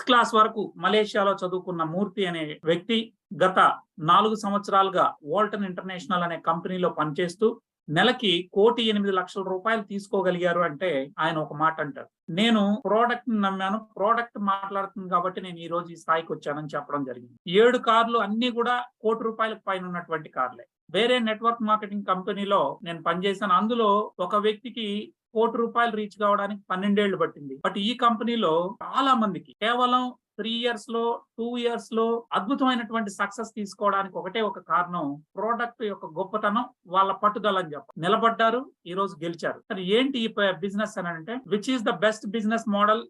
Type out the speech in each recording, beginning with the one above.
Class వరకు మలేషియాలో చదువుకున్న మూర్తి అనే వ్యక్తి గత 4 సంవత్సరాలుగా వాల్టన్ ఇంటర్నేషనల్ అనే కంపెనీలో పనిచేస్తూ నెలకి 1,08,00,000 రూపాయలు తీసుకోగలిగారు అంటే ఆయన ఒక మాట అంటారు. నేను ప్రోడక్ట్ ని నమ్మాను, ప్రోడక్ట్ మాట్లాడుతుంది కాబట్టి నేను ఈ రోజు ఈ స్థాయికి వచ్చానని చెప్పడం జరిగింది. 7 కార్లు అన్ని కూడా ₹1,00,00,000 పైన ఉన్నటువంటి కార్లే. వేరే నెట్వర్క్ మార్కెటింగ్ కంపెనీలో నేను పనిచేశాను. అందులో ఒక వ్యక్తికి ₹1,00,00,000 రీచ్ కావడానికి 12 ఏళ్లు పట్టింది. బట్ ఈ కంపెనీలో చాలా మందికి కేవలం 3 ఇయర్స్ లో 2 ఇయర్స్ లో అద్భుతమైనటువంటి సక్సెస్ తీసుకోవడానికి ఒకటే ఒక కారణం ప్రోడక్ట్ యొక్క గొప్పతనం, వాళ్ళ పట్టుదల అని చెప్పాలి. నిలబడ్డారు, ఈ రోజు గెలిచారు. మరి ఏంటి ఈ బిజినెస్ అని అంటే, which is the best business model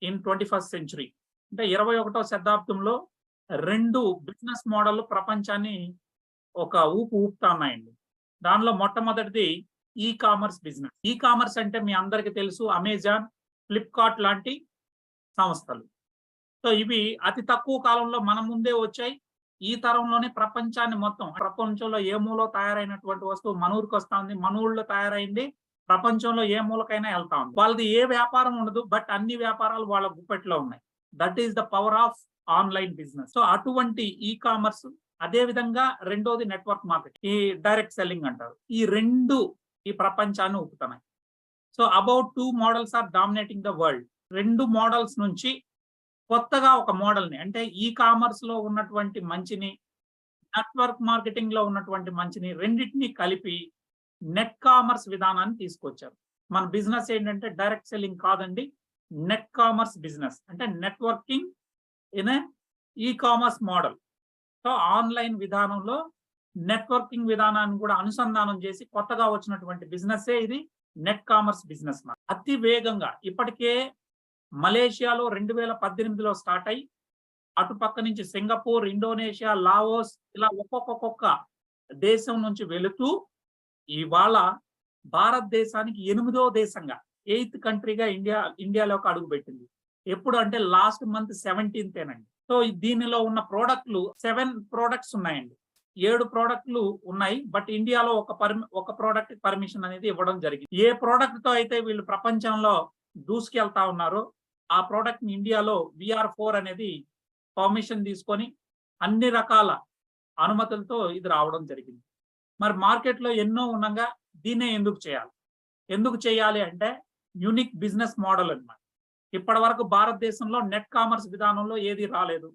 in 21st century అంటే 21వ శతాబ్దంలో 2 బిజినెస్ మోడల్ ప్రపంచాన్ని ఒక ఊపుతా ఉన్నాయండి. దానిలో మొట్టమొదటిది e commerce business. E commerce అంటే మీ అందరికీ తెలుసు, అమెజాన్, ఫ్లిప్కార్ట్ లాంటి సంస్థలు. సో ఇవి అతి తక్కువ కాలంలో మన ముందే వచ్చాయి. ఈ తరంలోనే ప్రపంచాన్ని మొత్తం, ప్రపంచంలో ఏ మూలో తయారైనటువంటి వస్తువు మన ఊరికి వస్తా ఉంది, మన ఊళ్ళో తయారైంది ప్రపంచంలో ఏ మూలకైనా వెళ్తా ఉంది. వాళ్ళది ఏ వ్యాపారం ఉండదు, బట్ అన్ని వ్యాపారాలు వాళ్ళ గుప్పెట్లో ఉన్నాయి. That is the power of online business. So అటువంటి ఈ కామర్స్, అదే విధంగా రెండోది నెట్వర్క్ మార్కెట్, ఈ డైరెక్ట్ సెల్లింగ్ అంటారు. ఈ రెండు ఈ ప్రపంచాన్ని ఊపుతున్నాయి. So about 2 models are dominating the world. 2 models నుంచి కొత్తగా ఒక మోడల్ ని, అంటే ఈ కామర్స్ లో ఉన్నటువంటి మంచిని, నెట్వర్క్ మార్కెటింగ్ లో ఉన్నటువంటి మంచిని రెండింటిని కలిపి నెట్ కామర్స్ విధానాన్ని తీసుకొచ్చారు. మన బిజినెస్ ఏంటంటే డైరెక్ట్ సెల్లింగ్ కాదండి, నెట్ కామర్స్ బిజినెస్ అంటే networking in e commerce model. So online విధానంలో నెట్వర్కింగ్ విధానాన్ని కూడా అనుసంధానం చేసి కొత్తగా వచ్చినటువంటి బిజినెస్ ఇది నెట్ కామర్స్ బిజినెస్. అతి వేగంగా ఇప్పటికే మలేషియాలో 2018లో స్టార్ట్ అయ్యి అటుపక్క నుంచి సింగపూర్, ఇండోనేషియా, లావోస్ ఇలా ఒక్కొక్క దేశం నుంచి వెళుతూ ఇవాళ భారతదేశానికి 8వ దేశంగా 8th కంట్రీగా ఇండియాలోకి అడుగు పెట్టింది. ఎప్పుడు అంటే లాస్ట్ మంత్ 17th. సో దీనిలో ఉన్న ప్రోడక్ట్లు 7 ప్రోడక్ట్స్ ఉన్నాయండి. 7 ప్రోడక్ట్లు ఉన్నాయి. బట్ ఇండియాలో ఒక ప్రోడక్ట్ పర్మిషన్ అనేది ఇవ్వడం జరిగింది. ఏ ప్రోడక్ట్ తో అయితే వీళ్ళు ప్రపంచంలో దూసుకెళ్తా ఉన్నారో ఆ ప్రోడక్ట్ ని ఇండియాలో VR4 అనేది పర్మిషన్ తీసుకొని అన్ని రకాల అనుమతులతో ఇది రావడం జరిగింది. మరి మార్కెట్ లో ఎన్నో ఉండగా దీన్నే ఎందుకు చేయాలి అంటే యూనిక్ బిజినెస్ మోడల్ అన్నమాట. ఇప్పటి వరకు భారతదేశంలో నెట్ కామర్స్ విధానంలో ఏది రాలేదు.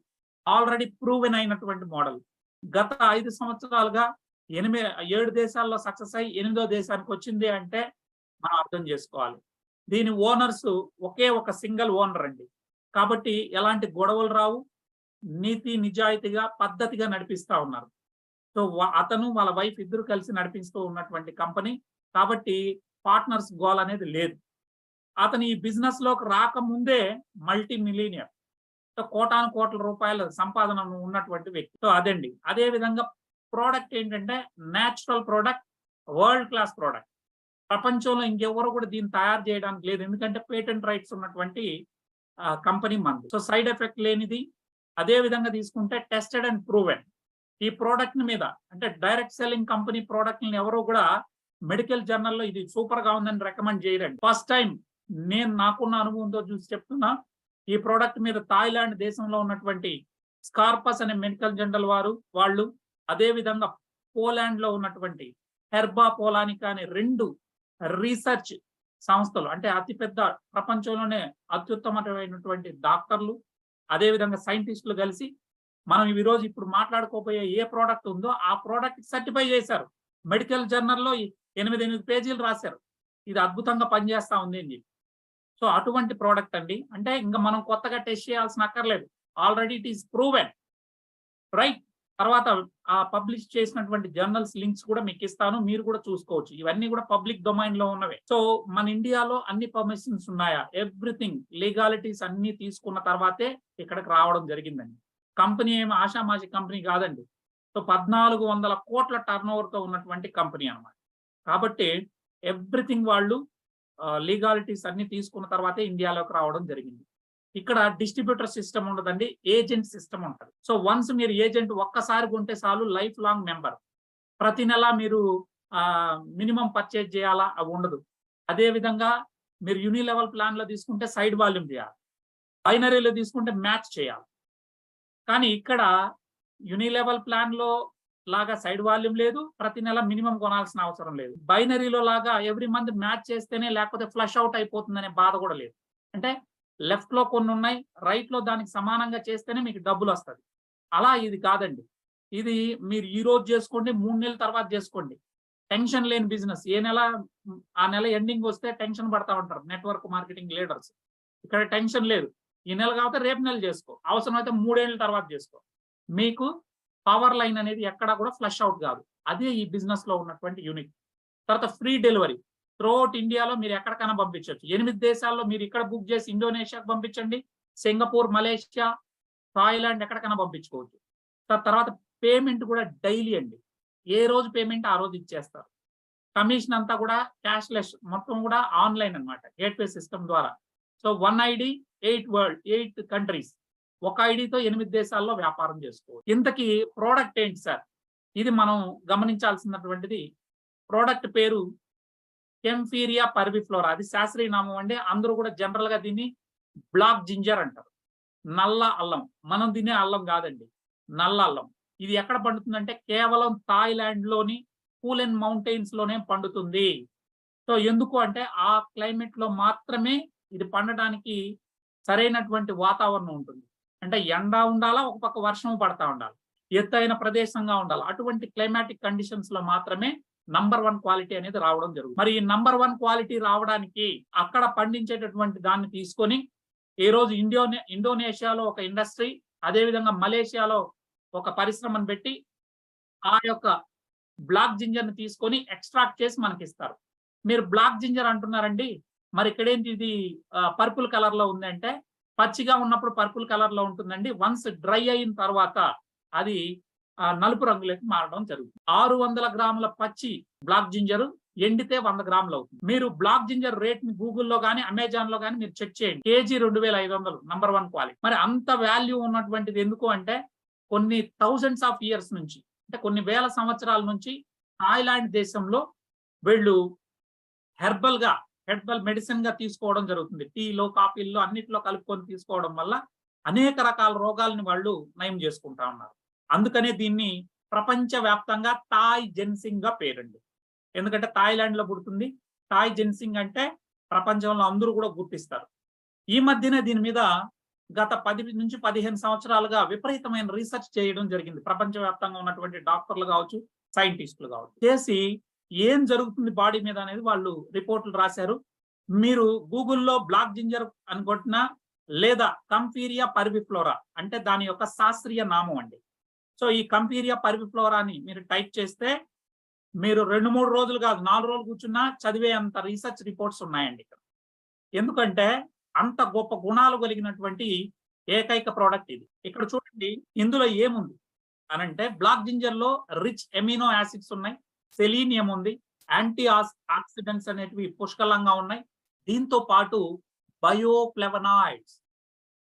ఆల్రెడీ ప్రూవెన్ అయినటువంటి మోడల్. గత 5 సంవత్సరాలుగా 7 దేశాల్లో సక్సెస్ అయ్యి 8వ దేశానికి వచ్చింది అంటే మనం అర్థం చేసుకోవాలి. దీని ఓనర్స్ ఒకే ఒక సింగిల్ ఓనర్ అండి. కాబట్టి ఎలాంటి గొడవలు రావు, నీతి నిజాయితీగా పద్ధతిగా నడిపిస్తా ఉన్నారు. సో అతను వాళ్ళ వైఫ్ ఇద్దరు కలిసి నడిపిస్తూ ఉన్నటువంటి కంపెనీ. కాబట్టి పార్ట్నర్స్ గోల్ అనేది లేదు. అతను ఈ బిజినెస్ లోకి రాకముందే మల్టీ మిలీనియర్, కోటాను కోట్ల రూపాయల సంపాదన ఉన్నటువంటి వ్యక్తి. సో అదండి. అదే విధంగా ప్రోడక్ట్ ఏంటంటే natural product, world class product. ప్రపంచంలో ఇంకెవరు కూడా దీన్ని తయారు చేయడానికి లేదు. ఎందుకంటే పేటెంట్ రైట్స్ ఉన్నటువంటి కంపెనీ మంది. సో సైడ్ ఎఫెక్ట్ లేనిది. అదే విధంగా తీసుకుంటే టెస్టెడ్ అండ్ ప్రూవెన్. ఈ ప్రోడక్ట్ మీద అంటే డైరెక్ట్ సెల్లింగ్ కంపెనీ ప్రోడక్ట్ ని ఎవరు కూడా మెడికల్ జర్నల్లో ఇది సూపర్ గా ఉందని రికమెండ్ చేయరండి. ఫస్ట్ టైం నేను నాకున్న అనుభవంతో చూసి చెప్తున్నా. ఈ ప్రోడక్ట్ మీద థాయిలాండ్ దేశంలో ఉన్నటువంటి స్కార్పస్ అనే మెడికల్ జర్నల్ వాళ్ళు, అదే విధంగా పోలాండ్ లో ఉన్నటువంటి హెర్బా పోలానికా అనే 2 రీసెర్చ్ సంస్థలు, అంటే అతిపెద్ద ప్రపంచంలోనే అత్యుత్తమమైనటువంటి డాక్టర్లు, అదే విధంగా సైంటిస్టులు కలిసి మనం ఈ రోజు ఇప్పుడు మాట్లాడుకోబోయే ఏ ప్రోడక్ట్ ఉందో ఆ ప్రోడక్ట్ సర్టిఫై చేశారు. మెడికల్ జర్నల్లో 8 పేజీలు రాశారు, ఇది అద్భుతంగా పనిచేస్తా ఉంది అని చెప్పి. సో అటువంటి ప్రోడక్ట్ అండి. అంటే ఇంకా మనం కొత్తగా టెస్ట్ చేయాల్సిన అక్కర్లేదు. Already it is proven, right. తర్వాత ఆ పబ్లిష్ చేసినటువంటి జర్నల్స్ లింక్స్ కూడా మీకు ఇస్తాను, మీరు కూడా చూసుకోవచ్చు. ఇవన్నీ కూడా పబ్లిక్ డొమైన్ లో ఉన్నవే. సో మన ఇండియాలో అన్ని పర్మిషన్స్ ఉన్నాయా, ఎవ్రీథింగ్ లీగాలిటీస్ అన్ని తీసుకున్న తర్వాతే ఇక్కడికి రావడం జరిగిందండి. కంపెనీ ఏమి ఆషామాషి కంపెనీ కాదండి. సో 1,400 కోట్ల టర్నోవర్ తో ఉన్నటువంటి కంపెనీ అన్నమాట. కాబట్టి ఎవ్రీథింగ్ వాళ్ళు లీగాలిటీస్ అన్ని తీసుకున్న తర్వాతే ఇండియాలోకి రావడం జరిగింది. ఇక్కడ డిస్ట్రిబ్యూటర్ సిస్టమ్ ఉండదండి, ఏజెంట్ సిస్టమ్ ఉంటుంది. సో వన్స్ మీరు ఏజెంట్ ఒక్కసారి కొంటే చాలు, లైఫ్ లాంగ్ మెంబర్. ప్రతి నెల మీరు మినిమం పర్చేజ్ చేయాలా, అవి ఉండదు. అదే విధంగా మీరు యూని లెవెల్ ప్లాన్ లో తీసుకుంటే సైడ్ వాల్యూమ్ చేయాలి. బైనరీలో తీసుకుంటే మ్యాచ్ చేయాలి. కానీ ఇక్కడ యూనిలెవల్ ప్లాన్ లో లాగా సైడ్ వాల్యూమ్ లేదు, ప్రతి నెల మినిమం కొనాల్సిన అవసరం లేదు. బైనరీలో లాగా ఎవ్రీ మంత్ మ్యాచ్ చేస్తేనే లేకపోతే ఫ్లష్ అవుట్ అయిపోతుందనే బాధ కూడా లేదు. అంటే లెఫ్ట్ లో కొన్ని ఉన్నాయి, రైట్ లో దానికి సమానంగా చేస్తేనే మీకు డబ్బులు వస్తుంది. అలా ఇది కాదండి. ఇది మీరు ఈ రోజు చేసుకోండి, 3 నెలల తర్వాత చేసుకోండి. టెన్షన్ లేని బిజినెస్. ఏ నెల ఆ నెల ఎండింగ్ వస్తే టెన్షన్ పడతా ఉంటారు నెట్వర్క్ మార్కెటింగ్ లీడర్స్. ఇక్కడ టెన్షన్ లేదు. ఈ నెల కాకపోతే రేపు నెల చేసుకో, అవసరమైతే 3 ఏళ్ల తర్వాత చేసుకో. మీకు పవర్ లైన్ అనేది ఎక్కడా కూడా ఫ్లష్ అవుట్ కాదు. అదే ఈ బిజినెస్ లో ఉన్నటువంటి యూనిక్. తర్వాత ఫ్రీ డెలివరీ త్రూఅవుట్ ఇండియాలో మీరు ఎక్కడికైనా పంపించవచ్చు. 8 దేశాల్లో మీరు ఇక్కడ బుక్ చేసి ఇండోనేషియాకి పంపించండి, సింగపూర్, మలేషియా, థాయిలాండ్ ఎక్కడికైనా పంపించుకోవచ్చు. తర్వాత పేమెంట్ కూడా డైలీ అండి. ఏ రోజు పేమెంట్ ఆ రోజు ఇచ్చేస్తారు. కమిషన్ అంతా కూడా క్యాష్లెస్, మొత్తం కూడా ఆన్లైన్ అన్నమాట, గేట్వే సిస్టమ్ ద్వారా. సో 1 ఐడి 8 కంట్రీస్, ఒక ఐడితో 8 దేశాల్లో వ్యాపారం చేసుకోవచ్చు. ఇంతకీ ప్రోడక్ట్ ఏంటి సార్? ఇది మనం గమనించాల్సినటువంటిది. ప్రోడక్ట్ పేరు కెంఫీరియా పర్విఫ్లోరా. అది శాస్త్రీయ నామం అండి. అందరూ కూడా జనరల్ గా దీన్ని బ్లాక్ జింజర్ అంటారు. నల్ల అల్లం. మనం తినే అల్లం కాదండి, నల్ల అల్లం. ఇది ఎక్కడ పండుతుందంటే కేవలం థాయిలాండ్ లోని కూలెన్ మౌంటైన్స్ లోనే పండుతుంది. సో ఎందుకు అంటే ఆ క్లైమేట్ లో మాత్రమే ఇది పండడానికి సరైనటువంటి వాతావరణం ఉంటుంది. అంటే ఎండ ఉండాలా, ఒక పక్క వర్షం పడతా ఉండాలి, ఎత్తైన ప్రదేశంగా ఉండాలి. అటువంటి క్లైమాటిక్ కండిషన్స్ లో మాత్రమే నంబర్ 1 క్వాలిటీ అనేది రావడం జరుగుతుంది. మరి ఈ నంబర్ 1 క్వాలిటీ రావడానికి అక్కడ పండించేటటువంటి దాన్ని తీసుకొని ఈ రోజు ఇండోనేషియాలో ఒక ఇండస్ట్రీ, అదేవిధంగా మలేషియాలో ఒక పరిశ్రమను పెట్టి ఆ యొక్క బ్లాక్ జింజర్ ని తీసుకొని ఎక్స్ట్రాక్ట్ చేసి మనకి ఇస్తారు. మీరు బ్లాక్ జింజర్ అంటున్నారండి, మరి ఇక్కడేంటి ఇది పర్పుల్ కలర్ లో ఉందంటే, పచ్చిగా ఉన్నప్పుడు పర్పుల్ కలర్ లో ఉంటుందండి. వన్స్ డ్రై అయిన తర్వాత అది నలుపు రంగులోకి మారడం జరుగుతుంది. 600 గ్రాముల పచ్చి బ్లాక్ జింజర్ ఎండితే 100 గ్రాములు అవుతుంది. మీరు బ్లాక్ జింజర్ రేట్ ని గూగుల్లో గానీ అమెజాన్ లో గానీ మీరు చెక్ చేయండి. KG 2500, number 1 quality. మరి అంత వాల్యూ ఉన్నటువంటిది ఎందుకు అంటే కొన్ని థౌజండ్స్ ఆఫ్ ఇయర్స్ నుంచి, అంటే కొన్ని వేల సంవత్సరాల నుంచి థాయిలాండ్ దేశంలో వీళ్ళు హెర్బల్ మెడిసిన్ గా తీసుకోవడం జరుగుతుంది. టీలో, కాఫీల్లో అన్నిట్లో కలుపుకొని తీసుకోవడం వల్ల అనేక రకాల రోగాలను వాళ్ళు నయం చేసుకుంటా ఉన్నారు. అందుకనే దీన్ని ప్రపంచ వ్యాప్తంగా థాయ్ జెన్సింగ్ గా పేరండి. ఎందుకంటే థాయిలాండ్ లో పుడుతుంది. థాయ్ జెన్సింగ్ అంటే ప్రపంచంలో అందరూ కూడా గుర్తిస్తారు. ఈ మధ్యనే దీని మీద గత 10 నుంచి 15 సంవత్సరాలుగా విపరీతమైన రీసెర్చ్ చేయడం జరిగింది. ప్రపంచవ్యాప్తంగా ఉన్నటువంటి డాక్టర్లు కావచ్చు, సైంటిస్టులు కావచ్చు, చేసి ఏం జరుగుతుంది బాడీ మీద అనేది వాళ్ళు రిపోర్టులు రాశారు. మీరు గూగుల్లో బ్లాక్ జింజర్ అని కొట్టినా, లేదా కంఫీరియా పర్విఫ్లోరా అంటే దాని యొక్క శాస్త్రీయ నామం అండి. సో ఈ కంఫీరియా పర్విఫ్లోరాని మీరు టైప్ చేస్తే మీరు 2-3 రోజులు కాదు, 4 రోజులు కూర్చున్నా చదివే అంత రీసెర్చ్ రిపోర్ట్స్ ఉన్నాయండి ఇక్కడ. ఎందుకంటే అంత గొప్ప గుణాలు కలిగినటువంటి ఏకైక ప్రోడక్ట్ ఇది. ఇక్కడ చూడండి ఇందులో ఏముంది అనంటే, బ్లాక్ జింజర్ లో రిచ్ ఎమినో యాసిడ్స్ ఉన్నాయి, సెలీనియం ఉంది, యాంటీ ఆక్సిడెంట్స్ అనేటివి పుష్కలంగా ఉన్నాయి. దీంతో పాటు బయోఫ్లెవనాయిడ్స్,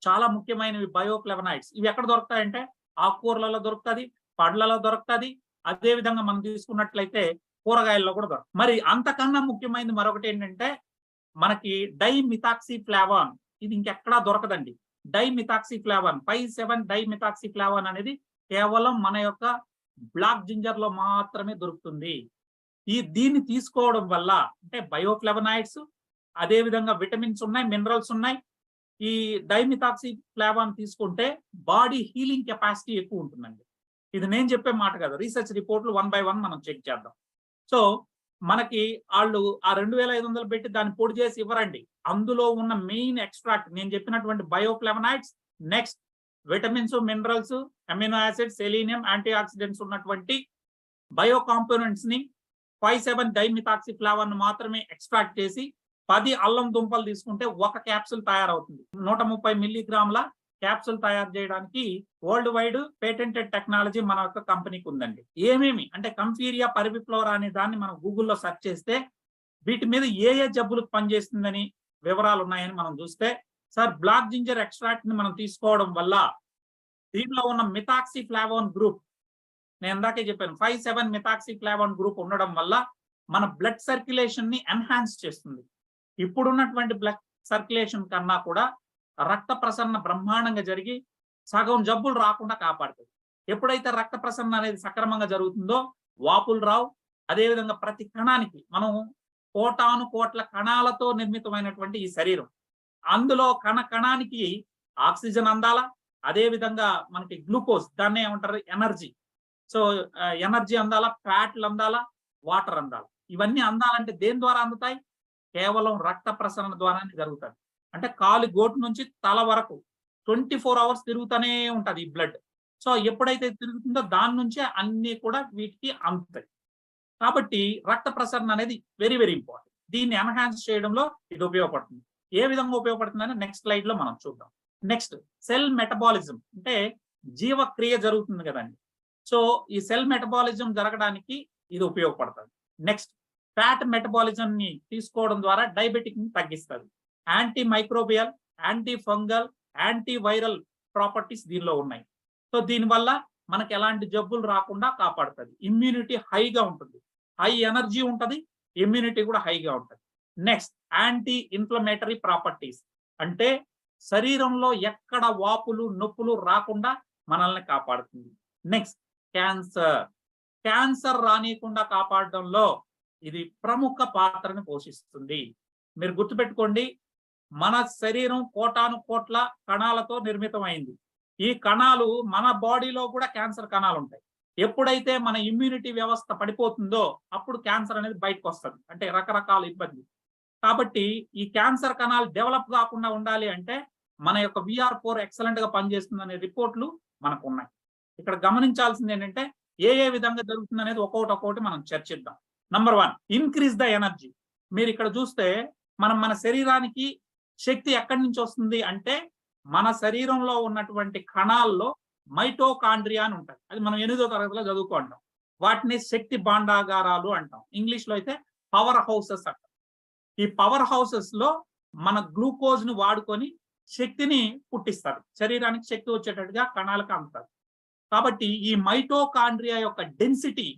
చాలా ముఖ్యమైనవి బయోఫ్లెవనాయిడ్స్. ఇవి ఎక్కడ దొరుకుతాయంటే ఆకుకూరలలో దొరుకుతుంది, పండ్లలో దొరుకుతుంది, అదే విధంగా మనం తీసుకున్నట్లయితే కూరగాయల్లో కూడా దొరుకుతుంది. మరి అంతకన్నా ముఖ్యమైనది మరొకటి ఏంటంటే మనకి డైమిథాక్సిఫ్లావాన్. ఇది ఇంకెక్కడా దొరకదండి. డైమిథాక్సిఫ్లావాన్ 5,7 డైమిథాక్సిఫ్లావాన్ అనేది కేవలం మన యొక్క బ్లాక్ జింజర్ లో మాత్రమే దొరుకుతుంది. దీన్ని తీసుకోవడం వల్ల అంటే బయోఫ్లెవనాయిడ్స్, అదే విధంగా విటమిన్స్ ఉన్నాయి, మినరల్స్ ఉన్నాయి. ఈ డైమిథాక్సిఫ్లావాన్ తీసుకుంటే బాడీ హీలింగ్ కెపాసిటీ ఎక్కువ ఉంటుందండి. ఇది నేను చెప్పే మాట కాదు, రీసెర్చ్ రిపోర్ట్లు 1 by 1 మనం చెక్ చేద్దాం. సో మనకి వాళ్ళు ఆ 2500 పెట్టి దాన్ని పొడి చేసి ఇవ్వరండి. అందులో ఉన్న మెయిన్ ఎక్స్ట్రాక్ట్ నేను చెప్పినటువంటి bioflavonoids, next vitamins, minerals, amino acids, selenium, antioxidants ఉన్నటువంటి బయో కాంపోనెంట్స్ ని 5,7 డైమిథాక్సిఫ్లావాన్ మాత్రమే ఎక్స్ట్రాక్ట్ చేసి 10 అల్లం దుంపలు తీసుకుంటే ఒక క్యాప్సూల్ తయారవుతుంది. 130 మిల్లీగ్రాముల క్యాప్సూల్ తయారు చేయడానికి వరల్డ్ వైడ్ పేటెంటెడ్ టెక్నాలజీ మన యొక్క కంపెనీకి ఉందండి. ఏమేమి అంటే కంఫీరియా పర్విఫ్లోరా అనే దాన్ని మనం గూగుల్లో సెర్చ్ చేస్తే వీటి మీద ఏ జబ్బులకు పనిచేస్తుందని వివరాలు ఉన్నాయని మనం చూస్తే, సార్ బ్లాక్ జింజర్ ఎక్స్ట్రాక్ట్ ని మనం తీసుకోవడం వల్ల దీంట్లో ఉన్న మిథాక్సిఫ్లావాన్ గ్రూప్, నేను ఇందాకే చెప్పాను 5,7 మిథాక్సిఫ్లావాన్ గ్రూప్ ఉండడం వల్ల మన బ్లడ్ సర్క్యులేషన్ ని ఎన్హాన్స్ చేస్తుంది. ఇప్పుడున్నటువంటి బ్లడ్ సర్క్యులేషన్ కన్నా కూడా రక్త ప్రసరణ బ్రహ్మాండంగా జరిగి సగం జబ్బులు రాకుండా కాపాడుతుంది. ఎప్పుడైతే రక్త ప్రసరణ అనేది సక్రమంగా జరుగుతుందో వాపులు రావు. అదేవిధంగా ప్రతి కణానికి మనం కోటాను కోట్ల కణాలతో నిర్మితమైనటువంటి ఈ శరీరం, అందులో కణానికి ఆక్సిజన్ అందాలా, అదే విధంగా మనకి గ్లూకోజ్, దాన్ని ఏమంటారు ఎనర్జీ. సో ఎనర్జీ అందాలా, ఫ్యాట్లు అందాలా, వాటర్ అందాలా. ఇవన్నీ అందాలంటే దేని ద్వారా అందుతాయి? కేవలం రక్త ప్రసరణ ద్వారానే జరుగుతుంది. అంటే కాలు గోటు నుంచి తల వరకు 24 అవర్స్ తిరుగుతూనే ఉంటది ఈ బ్లడ్. సో ఎప్పుడైతే తిరుగుతుందో దాని నుంచే అన్ని కూడా వీటికి అందుతాయి. కాబట్టి రక్త ప్రసరణ అనేది వెరీ వెరీ ఇంపార్టెంట్. దీన్ని ఎన్హాన్స్ చేయడంలో ఇది ఉపయోగపడుతుంది. ఏ విధంగా ఉపయోగపడుతుందని నెక్స్ట్ స్లైడ్ లో మనం చూద్దాం. నెక్స్ట్ సెల్ మెటబాలిజం, అంటే జీవక్రియ జరుగుతుంది కదండి. సో ఈ సెల్ మెటబాలిజం జరగడానికి ఇది ఉపయోగపడుతుంది. నెక్స్ట్ ఫ్యాట్ మెటబాలిజం ని తీసుకోవడం ద్వారా డయాబెటిక్ ని తగ్గిస్తుంది. Anti microbial, anti fungal, anti viral properties దీనిలో ఉన్నాయి. సో దీనివల్ల మనకి ఎలాంటి జబ్బులు రాకుండా కాపాడుతుంది. ఇమ్యూనిటీ హైగా ఉంటుంది, హై ఎనర్జీ ఉంటుంది, ఇమ్యూనిటీ కూడా హైగా ఉంటుంది. నెక్స్ట్ యాంటీ ఇన్ఫ్లమేటరీ ప్రాపర్టీస్, అంటే శరీరంలో ఎక్కడ వాపులు నొప్పులు రాకుండా మనల్ని కాపాడుతుంది. నెక్స్ట్ క్యాన్సర్ రానియకుండా కాపాడడంలో ఇది ప్రముఖ పాత్రను పోషిస్తుంది. మీరు గుర్తుపెట్టుకోండి, మన శరీరం కోటాను కోట్ల కణాలతో నిర్మితమైంది. ఈ కణాలు మన బాడీలో కూడా క్యాన్సర్ కణాలు ఉంటాయి. ఎప్పుడైతే మన ఇమ్యూనిటీ వ్యవస్థ పడిపోతుందో అప్పుడు క్యాన్సర్ అనేది బయటకు వస్తుంది, అంటే రకరకాల ఇబ్బంది. కాబట్టి ఈ క్యాన్సర్ కణాలు డెవలప్ కాకుండా ఉండాలి అంటే మన యొక్క VR4 ఎక్సలెంట్ గా పనిచేస్తుంది అనే రిపోర్ట్లు మనకు ఉన్నాయి. ఇక్కడ గమనించాల్సింది ఏంటంటే ఏ విధంగా జరుగుతుంది అనేది ఒక్కొక్కటి మనం చర్చిద్దాం. Number 1, increase the energy. మీరు ఇక్కడ చూస్తే మన శరీరానికి శక్తి ఎక్కడి నుంచి వస్తుంది అంటే మన శరీరంలో ఉన్నటువంటి కణాల్లో మైటోకాండ్రియా అని ఉంటాయి. అది మనం 8వ తరగతిలో చదువుకుంటాం. వాటిని శక్తి భాండాగారాలు అంటాం. ఇంగ్లీష్ లో అయితే పవర్ హౌసెస్ అంటాం. ఈ పవర్ హౌసెస్ లో మన గ్లూకోజ్ ను వాడుకొని శక్తిని పుట్టిస్తారు, శరీరానికి శక్తి వచ్చేటట్టుగా కణాలకు అందుతారు. కాబట్టి ఈ మైటోకాండ్రియా యొక్క డెన్సిటీ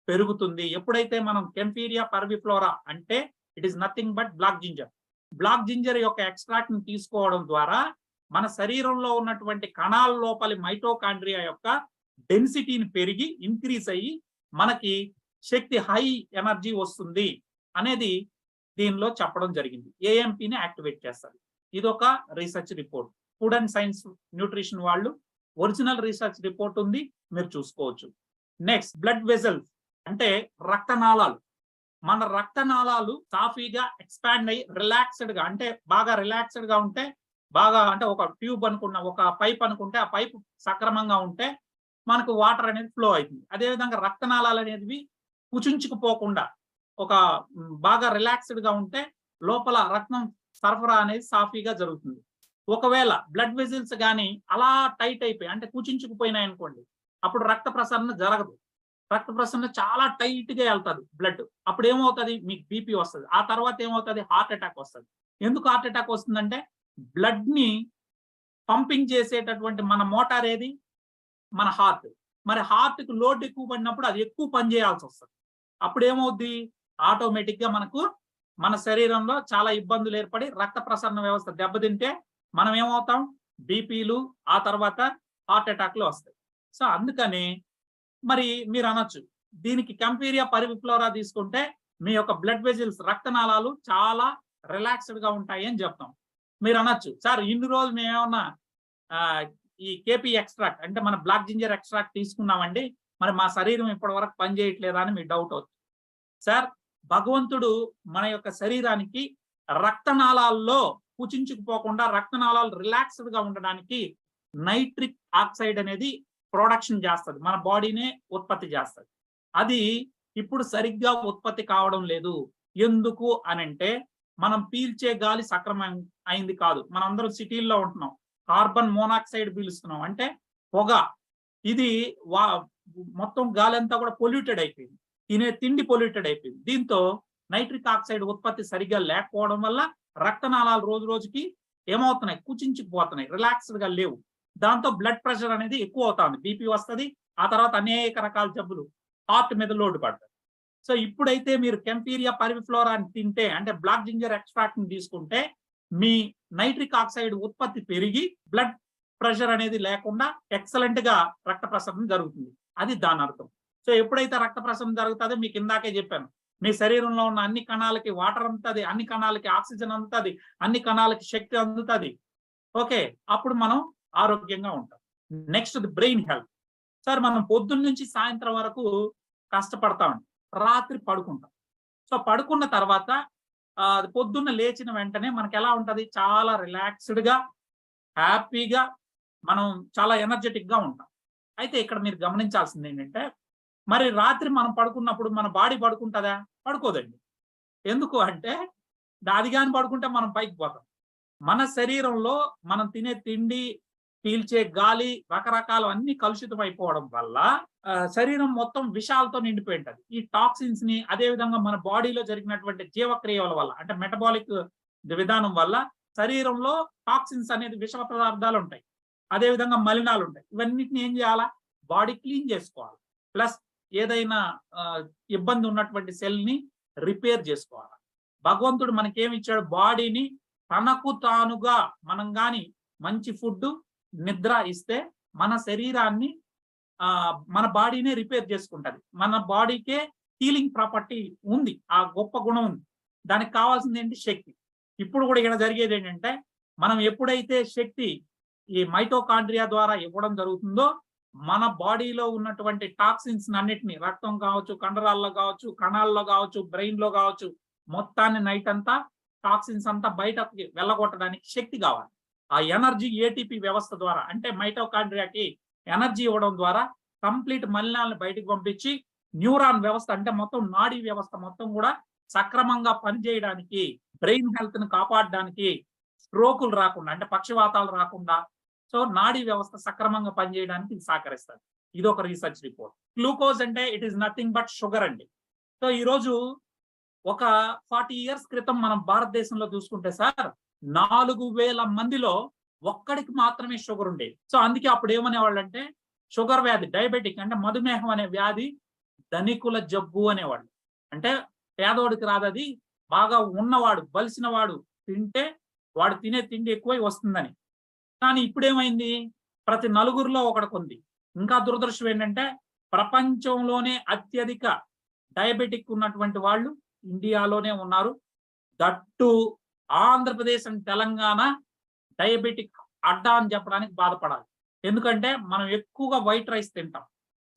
పెరుగుతుంది ఎప్పుడైతే మనం కెంఫీరియా పర్విఫ్లోరా, అంటే it is nothing but black ginger యొక్క ఎక్స్ట్రాక్ట్ ని తీసుకోవడం ద్వారా మన శరీరంలో ఉన్నటువంటి కణాల లోపలి మైటోకాండ్రియా యొక్క డెన్సిటీని పెరిగి ఇంక్రీజ్ అయ్యి మనకి శక్తి హై ఎనర్జీ వస్తుంది అనేది దీనిలో చెప్పడం జరిగింది. ఏఎంపీని యాక్టివేట్ చేస్తారు. ఇదొక research report. Food and science nutrition వాళ్ళు ఒరిజినల్ రీసెర్చ్ రిపోర్ట్ ఉంది, మీరు చూసుకోవచ్చు. నెక్స్ట్ బ్లడ్ వెజల్స్, అంటే రక్తనాళాలు. మన రక్తనాళాలు సాఫీగా ఎక్స్పాండ్ అయ్యి రిలాక్స్డ్ గా, అంటే బాగా రిలాక్స్డ్ గా ఉంటే, బాగా అంటే ఒక ట్యూబ్ అనుకున్న ఒక పైప్ అనుకుంటే ఆ పైప్ సక్రమంగా ఉంటే మనకు వాటర్ అనేది ఫ్లో అవుతుంది. అదేవిధంగా రక్తనాళాలు అనేవి కుచించుకుపోకుండా ఒక బాగా రిలాక్స్డ్ గా ఉంటే లోపల రక్తం సరఫరా అనేది సాఫీగా జరుగుతుంది. ఒకవేళ బ్లడ్ వెజిల్స్ కానీ అలా టైట్ అయిపోయి అంటే కుచించుకుపోయినాయి అనుకోండి, అప్పుడు రక్త ప్రసరణ జరగదు. రక్త ప్రసరణ చాలా టైట్ గా వెళ్తుంది బ్లడ్. అప్పుడు ఏమవుతుంది, మీకు బీపీ వస్తుంది. ఆ తర్వాత ఏమవుతుంది, హార్ట్ అటాక్ వస్తుంది. ఎందుకు హార్ట్ అటాక్ వస్తుందంటే బ్లడ్ ని పంపింగ్ చేసేటటువంటి మన మోటార్ ఏది, మన హార్ట్. మరి హార్ట్ కు లోడ్ ఎక్కువ పడినప్పుడు అది ఎక్కువ పని చేయాల్సి వస్తుంది. అప్పుడు ఏమవుద్ది, ఆటోమేటిక్ గా మనకు మన శరీరంలో చాలా ఇబ్బందులు ఏర్పడి రక్త ప్రసరణ వ్యవస్థ దెబ్బతింటే మనం ఏమవుతాం, బీపీలు, ఆ తర్వాత హార్ట్ అటాక్లు వస్తాయి. సో అందుకని మరి మీరు అనొచ్చు, దీనికి కెంఫీరియా పర్విఫ్లోరా తీసుకుంటే మీ యొక్క బ్లడ్ వెజిల్స్ రక్తనాళాలు చాలా రిలాక్స్డ్ గా ఉంటాయి అని చెప్తాం. మీరు అనొచ్చు, సార్ ఇన్ని రోజులు మేమేమన్నా ఈ కేపీ ఎక్స్ట్రాక్ట్ అంటే మన బ్లాక్ జింజర్ ఎక్స్ట్రాక్ట్ తీసుకున్నామండి, మరి మా శరీరం ఇప్పటి వరకు పనిచేయట్లేదా అని మీ డౌట్ అవుతుంది. సార్, భగవంతుడు మన యొక్క శరీరానికి రక్తనాళాల్లో కుచించుకుపోకుండా రక్తనాళాలు రిలాక్స్డ్ గా ఉండడానికి నైట్రిక్ ఆక్సైడ్ అనేది ప్రొడక్షన్ చేస్తుంది, మన బాడీనే ఉత్పత్తి చేస్తుంది. అది ఇప్పుడు సరిగ్గా ఉత్పత్తి కావడం లేదు. ఎందుకు అనంటే మనం పీల్చే గాలి సక్రమం అయింది కాదు. మనందరం సిటీల్లో ఉంటున్నాం, కార్బన్ మోనాక్సైడ్ పీలుస్తున్నాం, అంటే పొగ. ఇది మొత్తం గాలి అంతా కూడా పొల్యూటెడ్ అయిపోయింది, తినే తిండి పొల్యూటెడ్ అయిపోయింది. దీంతో నైట్రిక్ ఆక్సైడ్ ఉత్పత్తి సరిగ్గా లేకపోవడం వల్ల రక్తనాళాలు రోజు రోజుకి ఏమవుతున్నాయి, కుచించుకుపోతున్నాయి, రిలాక్స్డ్ గా లేవు. దాంతో బ్లడ్ ప్రెషర్ అనేది ఎక్కువ అవుతుంది, బీపీ వస్తుంది. ఆ తర్వాత అనేక రకాల జబ్బులు హార్ట్ మీద లోడ్ పడతాయి. సో ఇప్పుడైతే మీరు కెంఫీరియా పర్విఫ్లోరా అని తింటే, అంటే బ్లాక్ జింజర్ ఎక్స్ట్రాక్ట్ ని తీసుకుంటే మీ నైట్రిక్ ఆక్సైడ్ ఉత్పత్తి పెరిగి బ్లడ్ ప్రెషర్ అనేది లేకుండా ఎక్సలెంట్ గా రక్త ప్రసరణ జరుగుతుంది. అది దాని అర్థం. సో ఎప్పుడైతే రక్త ప్రసరణ జరుగుతుందో మీకు ఇందాకే చెప్పాను, మీ శరీరంలో ఉన్న అన్ని కణాలకి వాటర్ అందుతుంది, అన్ని కణాలకి ఆక్సిజన్ అందుతుంది, అన్ని కణాలకి శక్తి అందుతుంది. ఓకే, అప్పుడు మనం ఆరోగ్యంగా ఉంటాం. Next the brain health. Sir మనం పొద్దున్న నుంచి సాయంత్రం వరకు కష్టపడతామండి, రాత్రి పడుకుంటాం. సో పడుకున్న తర్వాత పొద్దున్న లేచిన వెంటనే మనకి ఎలా ఉంటది, చాలా రిలాక్స్డ్ గా హ్యాపీగా మనం చాలా ఎనర్జెటిక్ గా ఉంటాం. అయితే ఇక్కడ మీరు గమనించాల్సింది ఏంటంటే, మరి రాత్రి మనం పడుకున్నప్పుడు మన బాడీ పడుకుంటుందా? పడుకోదండి. ఎందుకు అంటే అది కానీ పడుకుంటే మనం పైకి పోతాం. మన శరీరంలో మనం తినే తిండి, పీల్చే గాలి, రకరకాల అన్ని కలుషితం అయిపోవడం వల్ల శరీరం మొత్తం విషాలతో నిండిపోయి ఉంటది. ఈ టాక్సిన్స్ ని, అదే విధంగా మన బాడీలో జరిగినటువంటి జీవక్రియల వల్ల, అంటే మెటబాలిక్ విధానం వల్ల శరీరంలో టాక్సిన్స్ అనేది విష పదార్థాలు ఉంటాయి. అదే విధంగా మలినాలు ఉంటాయి. ఇవన్నిటిని ఏం చేయాలా? బాడీ క్లీన్ చేసుకోవాలి. ప్లస్ ఏదైనా ఇబ్బంది ఉన్నటువంటి సెల్ ని రిపేర్ చేసుకోవాలి. భగవంతుడు మనకేమి ఇచ్చాడు? బాడీని తనకు తానుగా మనం గాని మంచి ఫుడ్, నిద్ర ఇస్తే మన శరీరాన్ని మన బాడీనే రిపేర్ చేసుకుంటది. మన బాడీకే హీలింగ్ ప్రాపర్టీ ఉంది, ఆ గొప్ప గుణం ఉంది. దానికి కావాల్సింది ఏంటి? శక్తి. ఇప్పుడు కూడా ఇక్కడ జరిగేది ఏంటంటే, మనం ఎప్పుడైతే శక్తి ఈ మైటోకాండ్రియా ద్వారా ఇవ్వడం జరుగుతుందో, మన బాడీలో ఉన్నటువంటి టాక్సిన్స్ అన్నిటిని, రక్తం కావచ్చు, కండరాల్లో కావచ్చు, కణాల్లో కావచ్చు, బ్రెయిన్ లో కావచ్చు, మొత్తాన్ని నైట్ అంతా టాక్సిన్స్ అంతా బయటకి వెళ్ళగొట్టడానికి శక్తి కావాలి. ఆ ఎనర్జీ ఏటీపీ వ్యవస్థ ద్వారా, అంటే మైటోకాండ్రియాకి ఎనర్జీ ఇవ్వడం ద్వారా కంప్లీట్ మలినాలను బయటకు పంపించి న్యూరాన్ వ్యవస్థ, అంటే మొత్తం నాడీ వ్యవస్థ మొత్తం కూడా సక్రమంగా పనిచేయడానికి, బ్రెయిన్ హెల్త్ ని కాపాడడానికి, స్ట్రోకులు రాకుండా, అంటే పక్షవాతాలు రాకుండా, సో నాడీ వ్యవస్థ సక్రమంగా పనిచేయడానికి ఇది సహకరిస్తుంది. ఇది ఒక రీసెర్చ్ రిపోర్ట్. గ్లూకోజ్ అంటే it is nothing but sugar అండి. సో ఈ రోజు ఒక 40 years క్రితం మనం భారతదేశంలో చూసుకుంటే సార్, 4000 మందిలో ఒక్కడికి మాత్రమే షుగర్ ఉండేది. సో అందుకే అప్పుడు ఏమనేవాళ్ళు అంటే, షుగర్ వ్యాధి, డయాబెటిక్ అంటే మధుమేహం అనే వ్యాధి ధనికుల జబ్బు అనేవాళ్ళు. అంటే పేదవాడికి రాదది, బాగా ఉన్నవాడు, బలిసిన వాడు తింటే వాడు తినే తిండి ఎక్కువై వస్తుందని. కానీ ఇప్పుడేమైంది? ప్రతి నలుగురిలో ఒకడికి ఉంది. ఇంకా దురదృష్టం ఏంటంటే, ప్రపంచంలోనే అత్యధిక డయాబెటిక్ ఉన్నటువంటి వాళ్ళు ఇండియాలోనే ఉన్నారు. That Andhra Pradesh and Telangana diabetic అడ్డా అని చెప్పడానికి బాధపడాలి. ఎందుకంటే మనం ఎక్కువగా వైట్ రైస్ తింటాం.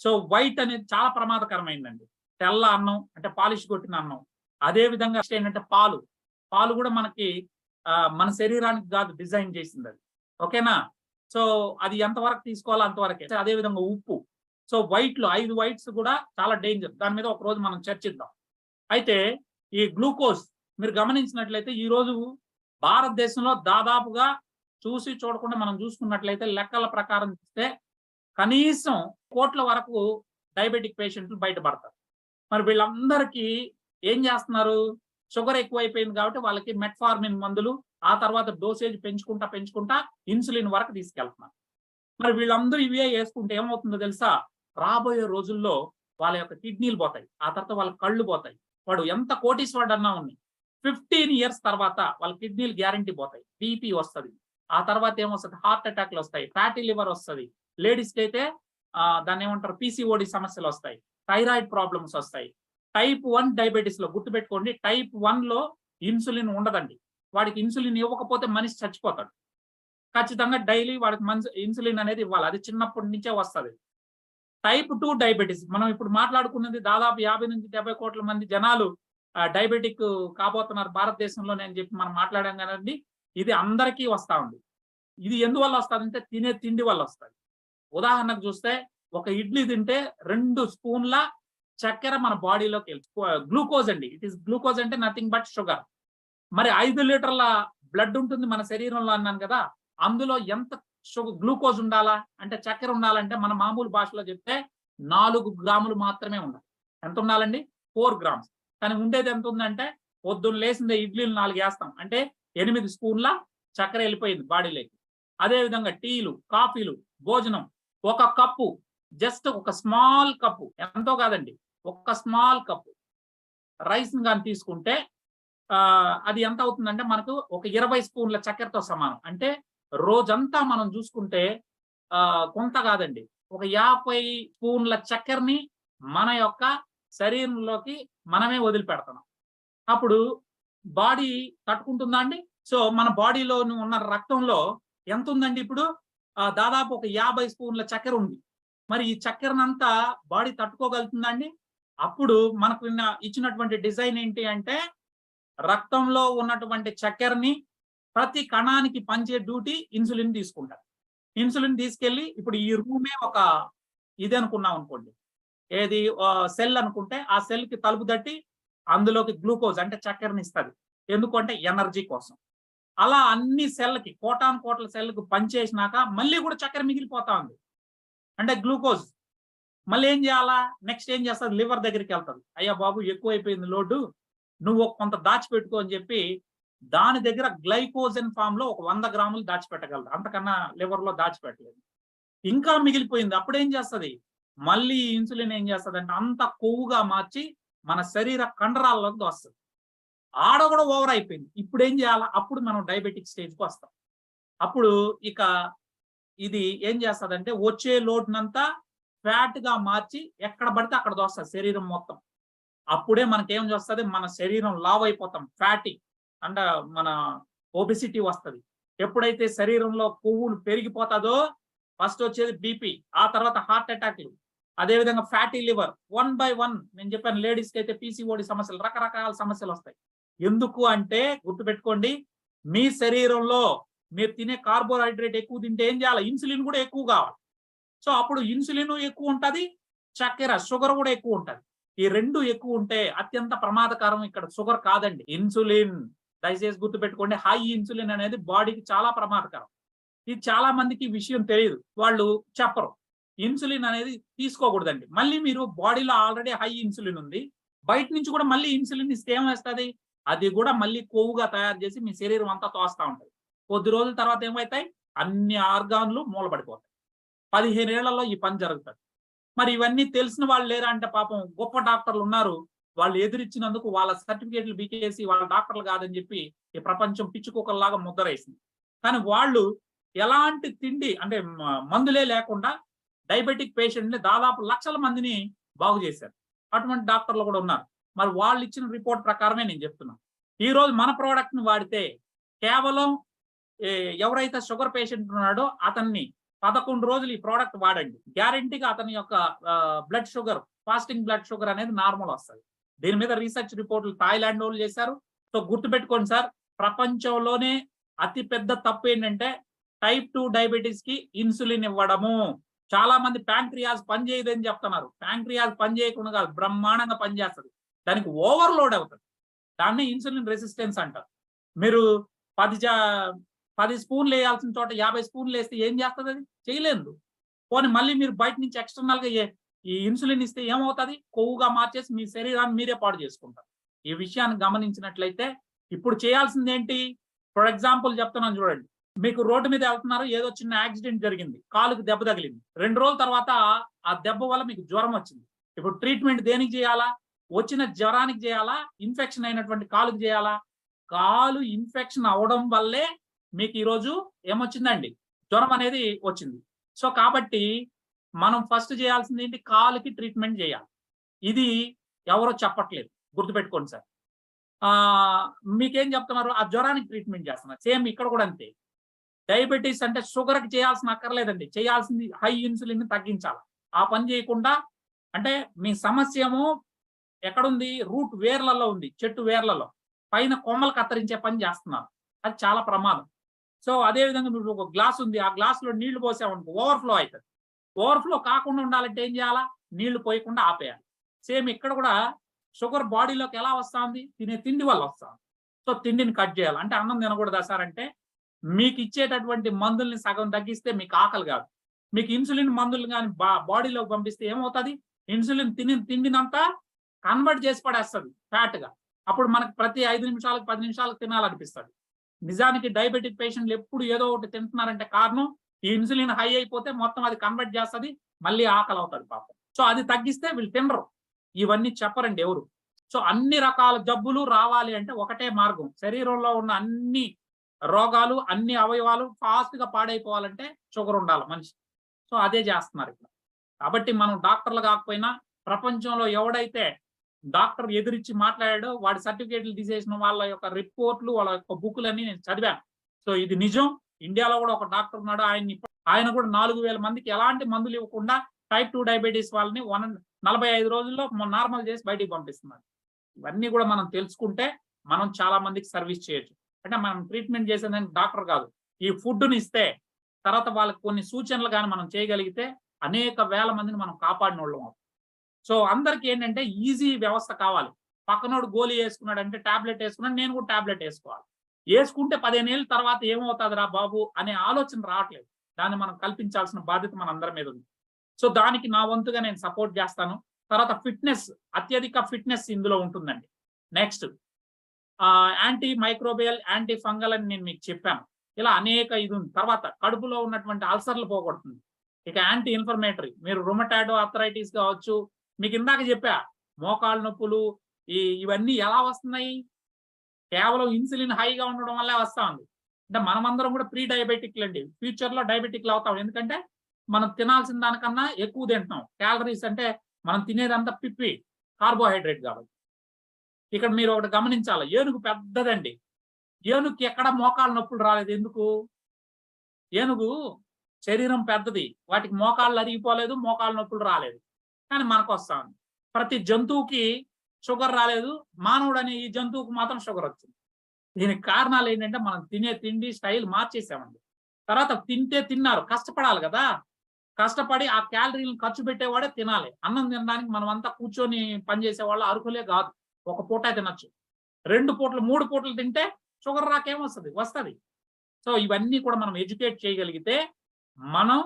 సో వైట్ అనేది చాలా ప్రమాదకరమైందండి. తెల్ల అన్నం అంటే పాలిష్ కొట్టిన అన్నం. అదే విధంగా ఏంటంటే పాలు కూడా మనకి మన శరీరానికి కాదు డిజైన్ చేసింది అది. ఓకేనా? సో అది ఎంతవరకు తీసుకోవాలో అంతవరకే. అదే విధంగా ఉప్పు. సో వైట్లు 5 వైట్స్ కూడా చాలా డేంజర్. దాని మీద ఒక రోజు మనం చర్చిద్దాం. అయితే ఈ గ్లూకోజ్ మీరు గమనించినట్లయితే ఈ రోజు భారతదేశంలో దాదాపుగా చూసి చూడకుండా మనం చూసుకున్నట్లయితే లెక్కల ప్రకారం చూస్తే కనీసం కోట్ల వరకు డయాబెటిక్ పేషెంట్లు బయటపడతారు. మరి వీళ్ళందరికీ ఏం చేస్తున్నారు? షుగర్ ఎక్కువైపోయింది కాబట్టి వాళ్ళకి మెట్ఫార్మిన్ మందులు, ఆ తర్వాత డోసేజ్ పెంచుకుంటా ఇన్సులిన్ వరకు తీసుకెళ్తున్నారు. మరి వీళ్ళందరూ ఇవే వేసుకుంటే ఏమవుతుందో తెలుసా? రాబోయే రోజుల్లో వాళ్ళ యొక్క కిడ్నీలు పోతాయి, ఆ తర్వాత వాళ్ళ కళ్ళు పోతాయి. వాడు ఎంత కోటీశ్వరుడు అన్నా ఉన్నాయి, 15 years తర్వాత వాళ్ళ కిడ్నీలు గ్యారంటీ పోతాయి. బీపీ వస్తుంది, ఆ తర్వాత ఏమొస్తుంది? హార్ట్ అటాక్లు వస్తాయి, ఫ్యాటీ లివర్ వస్తుంది. లేడీస్కి అయితే దాన్ని ఏమంటారు, పీసీఓడి సమస్యలు వస్తాయి, థైరాయిడ్ ప్రాబ్లమ్స్ వస్తాయి. టైప్ 1 డయాబెటీస్ లో గుర్తుపెట్టుకోండి, టైప్ 1 లో ఇన్సులిన్ ఉండదండి. వాడికి ఇన్సులిన్ ఇవ్వకపోతే మనిషి చచ్చిపోతాడు. ఖచ్చితంగా డైలీ వాడికి ఇన్సులిన్ అనేది ఇవ్వాలి, అది చిన్నప్పటి నుంచే వస్తుంది. టైప్ 2 డయాబెటీస్, మనం ఇప్పుడు మాట్లాడుకున్నది దాదాపు 50 నుంచి 70 కోట్ల మంది జనాలు డయాబెటిక్ కాబోతున్నారు భారతదేశంలో అని చెప్పి మనం మాట్లాడాం కదండి. ఇది అందరికీ వస్తా ఉంది. ఇది ఎందువల్ల వస్తుందంటే తినే తిండి వల్ల వస్తుంది. ఉదాహరణకు చూస్తే ఒక ఇడ్లీ తింటే 2 స్పూన్ల చక్కెర మన బాడీలోకి గ్లూకోజ్ అండి. ఇట్ ఈస్ గ్లూకోజ్ అంటే నథింగ్ బట్ షుగర్. మరి 5 లీటర్ల బ్లడ్ ఉంటుంది మన శరీరంలో అన్నాను కదా, అందులో ఎంత గ్లూకోజ్ ఉండాలా అంటే, చక్కెర ఉండాలంటే మన మామూలు భాషలో చెప్తే 4 గ్రాములు మాత్రమే ఉండాలి. ఎంత ఉండాలండి? 4 grams. కానీ ఉండేది ఎంత ఉందంటే, పొద్దున్న లేసిందే ఇడ్లీలు 4 వేస్తాం అంటే 8 స్పూన్ల చక్కెర వెళ్ళిపోయింది బాడీలోకి. అదే విధంగా టీలు, కాఫీలు, భోజనం 1 కప్పు, జస్ట్ ఒక స్మాల్ కప్పు, ఎంతో కాదండి, 1 స్మాల్ కప్పు రైస్ కానీ తీసుకుంటే అది ఎంత అవుతుందంటే మనకు ఒక 20 స్పూన్ల చక్కెరతో సమానం. అంటే రోజంతా మనం చూసుకుంటే కొంత కాదండి. ఒక 50 స్పూన్ల చక్కెరని మన యొక్క శరీరంలోకి మనమే వదిలిపెడుతున్నాం. అప్పుడు బాడీ తట్టుకుంటుందా అండి? సో, మన బాడీలోని ఉన్న రక్తంలో ఎంతుందండి ఇప్పుడు? దాదాపు ఒక 50 స్పూన్ల చక్కెర ఉంది. మరి ఈ చక్కెరనంతా బాడీ తట్టుకోగలుగుతుందా అండి? అప్పుడు మనకు ఇచ్చినటువంటి డిజైన్ ఏంటి అంటే, రక్తంలో ఉన్నటువంటి చక్కెరని ప్రతి కణానికి పంచే డ్యూటీ ఇన్సులిన్ తీసుకుంటారు. ఇన్సులిన్ తీసుకెళ్ళి ఇప్పుడు ఈ రూమే ఒక ఇది అనుకున్నాం అనుకోండి. ఏది సెల్ అనుకుంటే ఆ సెల్‌కి తలుపు తట్టి అందులోకి గ్లూకోజ్ అంటే చక్కెరనిస్తది. ఎందుకంటే ఎనర్జీ కోసం. అలా అన్ని సెల్‌కి కోటాను కోట్ల సెల్‌కి పంచేసినాక మళ్ళీ కూడా చక్కెర మిగిలిపోతా ఉంది. అంటే గ్లూకోజ్. మళ్ళీ ఏం చేయాలా? నెక్స్ట్ ఏం చేస్తది? లివర్ దగ్గరికెళ్తది. అయ్యా బాబు ఎక్కువైపోయింది లోడు. నువ్వు కొంత దాచిపెట్టుకో అని చెప్పి దాని దగ్గర గ్లైకోజన్ ఫార్మ్‌లో ఒక 100 గ్రాములు దాచిపెట్టగలదు. అంతకన్నా లివర్‌లో దాచిపెట్టలేదు. ఇంకా మిగిలిపోయింది. అప్పుడేం చేస్తది? మళ్ళీ ఇన్సులిన్ ఏం చేస్తదంటే అంత కొవ్వుగా మార్చి మన శరీర కండరాల్లోకి దోస్తది. ఆడ కూడా ఓవర్ అయిపోయింది. ఇప్పుడేం చేయాలా? అప్పుడు మనం డయాబెటిక్ స్టేజ్‌కి వస్తాం. అప్పుడు ఇక ఇది ఏం చేస్తదంటే వచ్చే లోడ్‌నంతా ఫ్యాట్‌గా మార్చి ఎక్కడ పడితే అక్కడ దోస్తది శరీరం మొత్తం. అప్పుడే మనకేం వస్తది? మన శరీరం లావైపోతాం. ఫ్యాటీ అంటే మన ఒబెసిటీ వస్తది. ఎప్పుడైతే శరీరంలో కొవ్వులు పెరిగిపోతాదో ఫస్ట్ వచ్చేది బీపీ, ఆ తర్వాత హార్ట్ అటాక్‌లు, అదేవిధంగా fatty liver. One by one నేను చెప్పాను లేడీస్‌కి అయితే పీసీఓడీ సమస్యలు, రకరకాల సమస్యలొస్తాయి. ఎందుకు అంటే గుర్తుపెట్టుకోండి, మీ శరీరంలో మీరు తినే కార్బోహైడ్రేట్ ఎక్కువ తింటే ఏం చేయాలి? ఇన్సులిన్ కూడా ఎక్కువ కావాలి. సో, అప్పుడు ఇన్సులిన్ ఎక్కువుంటది, చక్కెర, షుగర్ కూడా ఎక్కువుంటది. ఈ 2 ఎక్కువుంటే అత్యంత ప్రమాదకరం ఇక్కడ షుగర్ కాదండి. ఇన్సులిన్. దయచేసి గుర్తుపెట్టుకోండి. హై ఇన్సులిన్ అనేది బాడీకి చాలా ప్రమాదకరం. ఇది చాలా మందికి ఈ విషయం తెలీదు. వాళ్ళు చెప్పరు. ఇన్సులిన్ అనేది తీసుకోకూడదండి. మళ్ళీ మీరు బాడీలో ఆల్రెడీ హై ఇన్సులిన్ ఉంది. బయట నుంచి కూడా మళ్ళీ ఇన్సులిన్ ఇస్తే ఏమేస్తది? అది కూడా మళ్ళీ కొవ్వుగా తయారు చేసి మీ శరీరం అంతా తోస్తా ఉంటది. కొద్ది రోజుల తర్వాత ఏమైతాయి? అన్ని ఆర్గాన్‌లు మూలబడిపోతాయి. 15 ఏళ్లలో ఈ పని జరుగుతది. మరి ఇవన్నీ తెలిసిన వాళ్ళు లేరా అంటే పాపం గొప్ప డాక్టర్లు ఉన్నారు. వాళ్ళు ఎదురిచ్చినందుకు వాళ్ళ సర్టిఫికేట్లు బీకేసి వాళ్ళ డాక్టర్లు కాదని చెప్పి ఈ ప్రపంచం పిచ్చుకుక్కల్లాగా ముద్దరేసింది. కానీ వాళ్ళు ఎలాంటి తిండి అంటే మందులే లేకుండా డయాబెటిక్ పేషెంట్‌ని దాదాపు లక్షల మందిని బాగు చేశారు. అటువంటి డాక్టర్లు కూడా ఉన్నారు. మరి వాళ్ళు ఇచ్చిన రిపోర్ట్ ప్రకారమే నేను చెప్తున్నా. ఈరోజు మన ప్రొడక్ట్‌ని వాడితే కేవలం ఎవరైతే షుగర్ పేషెంట్ ఉన్నాడో అతన్ని 11 రోజులు ఈ ప్రొడక్ట్ వాడండి. గ్యారంటీగా అతని యొక్క blood sugar, fasting blood sugar అనేది నార్మల్ వస్తది. దీని మీద రీసెర్చ్ రిపోర్టులు థాయిలాండ్ వాళ్ళు చేశారు. సో గుర్తుపెట్టుకోండి సార్, ప్రపంచంలోనే అతి పెద్ద తప్పు ఏంటంటే టైప్ 2 డయాబెటిస్‌కి ఇన్సులిన్ ఇవ్వడము. చాలా మంది ప్యాంక్రియాస్ పని చేయదని చెప్తున్నారు. ప్యాంక్రియాస్ పని చేయకుండా కాదు, బ్రహ్మాండంగా పనిచేస్తది. దానికి ఓవర్‌లోడ్ అవుతది. దాన్ని ఇన్సులిన్ రెసిస్టెన్స్ అంటారు. మీరు 10 స్పూన్లు వేయాల్సిన చోట 50 స్పూన్లు వేస్తే ఏం చేస్తది అది? చేయలేదు. పోనీ మళ్ళీ మీరు బయట నుంచి ఎక్స్టర్నల్‌గా ఈ ఇన్సులిన్ ఇస్తే ఏమవుతది? కొవ్వుగా మార్చేసి మీ శరీరాన్ని మీరే పాడు చేసుకుంటారు. ఈ విషయాన్ని గమనించినట్లయితే ఇప్పుడు చేయాల్సిందేంటి? ఫర్ ఎగ్జాంపుల్ చెప్తున్నాను చూడండి. మీకు రోడ్డు మీద వెళ్తున్నారు, ఏదో చిన్న యాక్సిడెంట్ జరిగింది. కాలుకి దెబ్బ తగిలింది. 2 రోజుల తర్వాత ఆ దెబ్బ వల్ల మీకు జ్వరం వచ్చింది. ఇప్పుడు ట్రీట్మెంట్ దేనికి చేయాలా? వచ్చిన జ్వరానికి చేయాలా? ఇన్ఫెక్షన్ అయినటువంటి కాలుకి చేయాలా? కాలు ఇన్ఫెక్షన్ అవ్వడం వల్లే మీకు ఈరోజు ఏమొచ్చిందండి? జ్వరం అనేది వచ్చింది. సో, కాబట్టి మనం ఫస్ట్ చేయాల్సింది ఏంటి? కాలుకి ట్రీట్మెంట్ చేయాలి. ఇది ఎవరో చెప్పట్లేదు. గుర్తుపెట్టుకోండి సార్. మీకేం చెప్తున్నారు? ఆ జ్వరానికి ట్రీట్మెంట్ చేస్తున్నారు. సేమ్ ఇక్కడ కూడా అంతే. డయాబెటిస్ అంటే షుగర్‌కి చేయాల్సిన అక్కర్లేదండి. చేయాల్సింది హై ఇన్సులిన్‌ని తగ్గించాలి. ఆ పని చేయకుండా అంటే మీ సమస్య ఏమో ఎక్కడుంది? రూట్ వేర్లలో ఉంది. చెట్టు వేర్లలో. పైన కొమ్మలు కత్తిరించే పని చేస్తున్నారు. అది చాలా ప్రమాదం. సో, అదే విధంగా నువ్వు ఒక గ్లాస్ ఉంది. ఆ గ్లాస్‌లో నీళ్లు పోసావనుకో ఓవర్‌ఫ్లో అయితది. ఓవర్‌ఫ్లో కాకుండా ఉండాలంటే ఏం చేయాలా? నీళ్లు పోయకుండా ఆపేయాలి. సేమ్ ఇక్కడ కూడా షుగర్ బాడీలోకి ఎలా వస్తా ఉంది? తినే తిండి వల్ల వస్తా ఉంది. సో, తిండిని కట్ చేయాలి. అంటే అన్నం తినకూడదా సార్ అంటే, మీకు ఇచ్చేటటువంటి మందుల్ని సగం తగ్గిస్తే మీకు ఆకలి కాదు. మీకు ఇన్సులిన్ మందులు గాని బాడీలోకి పంపిస్తే ఏమవుతది? ఇన్సులిన్ తిండినంతా కన్వర్ట్ చేసి పడేస్తది ఫ్యాట్‌గా. అప్పుడు మనకు ప్రతి 5 నిమిషాలకు, 10 నిమిషాలకు తినాలనిపిస్తది. నిజానికి డయాబెటిక్ పేషెంట్‌లు ఎప్పుడు ఏదో ఒకటి తింటున్నారంటే కారణం ఈ ఇన్సులిన్ హై అయిపోతే మొత్తం అది కన్వర్ట్ చేస్తది. మళ్ళీ ఆకలి అవుతది పాపం. సో, అది తగ్గిస్తే వీళ్ళు తినరు. ఇవన్నీ చెప్పరండి ఎవరు. సో అన్ని రకాల జబ్బులు రావాలి అంటే ఒకటే మార్గం. శరీరంలో ఉన్న అన్ని రోగాలు, అన్ని అవయవాలు ఫాస్ట్ గా పాడైపోవాలంటే షుగర్ ఉండాలి మనిషి. సో అదే చేస్తున్నారు ఇక్కడ. కాబట్టి మనం డాక్టర్లు కాకపోయినా ప్రపంచంలో ఎవడైతే డాక్టర్ ఎదురిచ్చి మాట్లాడాడో వాడి సర్టిఫికేట్లు తీసేసిన వాళ్ళ యొక్క రిపోర్ట్లు, వాళ్ళ యొక్క బుక్‌లన్నీ నేను చదివాను. సో ఇది నిజం. ఇండియాలో కూడా ఒక డాక్టర్ ఉన్నాడు. ఆయన కూడా 4000 మందికి ఎలాంటి మందులు ఇవ్వకుండా టైప్ 2 డయాబెటిస్ వాళ్ళని 45 రోజుల్లో నార్మల్ చేసి బయటికి పంపిస్తున్నారు. ఇవన్నీ కూడా మనం తెలుసుకుంటే మనం చాలా మందికి సర్వీస్ చేయొచ్చు. అంటే మనం ట్రీట్మెంట్ చేసేదానికి డాక్టర్ కాదు. ఈ ఫుడ్‌ని ఇస్తే తర్వాత వాళ్ళకి కొన్ని సూచనలు గాని మనం చేయగలిగితే అనేక వేల మందిని మనం కాపాడినోళ్ళం అవుతాం. సో అందరికి ఏంటంటే ఈజీ వ్యవస్థ కావాలి. పక్కనోడు గోళీ వేసుకున్నాడంటే టాబ్లెట్ వేసుకున్నాడు, నేను కూడా టాబ్లెట్ వేసుకోవాలి. వేసుకుంటే 15 ఏళ్ళ తర్వాత ఏమవుతుందిరా బాబు అనే ఆలోచన రావట్లేదు. దాన్ని మనం కల్పించాల్సిన బాధ్యత మనందరి మీద ఉంది. సో దానికి నా వంతుగా నేను సపోర్ట్ చేస్తాను. తర్వాత ఫిట్‌నెస్, అత్యధిక ఫిట్‌నెస్ ఇందులో ఉంటుందండి. Next anti microbial, anti fungal అని నేను మీకు చెప్పాను. ఇలా అనేక ఇది ఉంది. తర్వాత కడుపులో ఉన్నటువంటి అల్సర్లు పోగొడుతుంది. ఇక యాంటీ ఇన్ఫ్లమేటరీ, మీరు రుమటాయిడ్ ఆర్థరైటిస్ కావచ్చు, మీకు ఇందాక చెప్పా మోకాళ్ళ నొప్పులు ఇవన్నీ ఎలా వస్తున్నాయి? కేవలం ఇన్సులిన్ హైగా ఉండడం వల్లే వస్తా ఉంది. అంటే మనమందరం కూడా ప్రీ డయాబెటిక్లు అండి. ఫ్యూచర్ లో డయాబెటిక్లు అవుతాం. ఎందుకంటే మనం తినాల్సిన దానికన్నా ఎక్కువ తింటున్నాం. క్యాలరీస్ అంటే మనం తినేదంతా పిప్పి, కార్బోహైడ్రేట్ కాబట్టి. ఇక్కడ మీరు ఒకటి గమనించాలి, ఏనుగు పెద్దదండి. ఏనుగుకి ఎక్కడ మోకాళ్ళ నొప్పులు రాలేదు. ఎందుకు? ఏనుగు శరీరం పెద్దది, వాటికి మోకాళ్ళు అరిగిపోలేదు, మోకాళ్ళ నొప్పులు రాలేదు. కానీ మనకు వస్తా ఉంది. ప్రతి జంతువుకి షుగర్ రాలేదు, మానవుడు అనే ఈ జంతువుకు మాత్రం షుగర్ వచ్చింది. దీనికి కారణాలు ఏంటంటే మనం తినే తిండి స్టైల్ మార్చేసామండి. తర్వాత తిన్నారు, కష్టపడాలి కదా. కష్టపడి ఆ క్యాలరీలను ఖర్చు పెట్టేవాడే తినాలి. అన్నం తినడానికి మనం అంతా కూర్చొని పనిచేసే వాళ్ళు అర్హులే కాదు. ఒక పూట తినొచ్చు. 2 పూటలు 3 పూటలు తింటే షుగర్ రాకేమొస్తుంది? వస్తుంది. సో ఇవన్నీ కూడా మనం ఎడ్యుకేట్ చేయగలిగితే మనం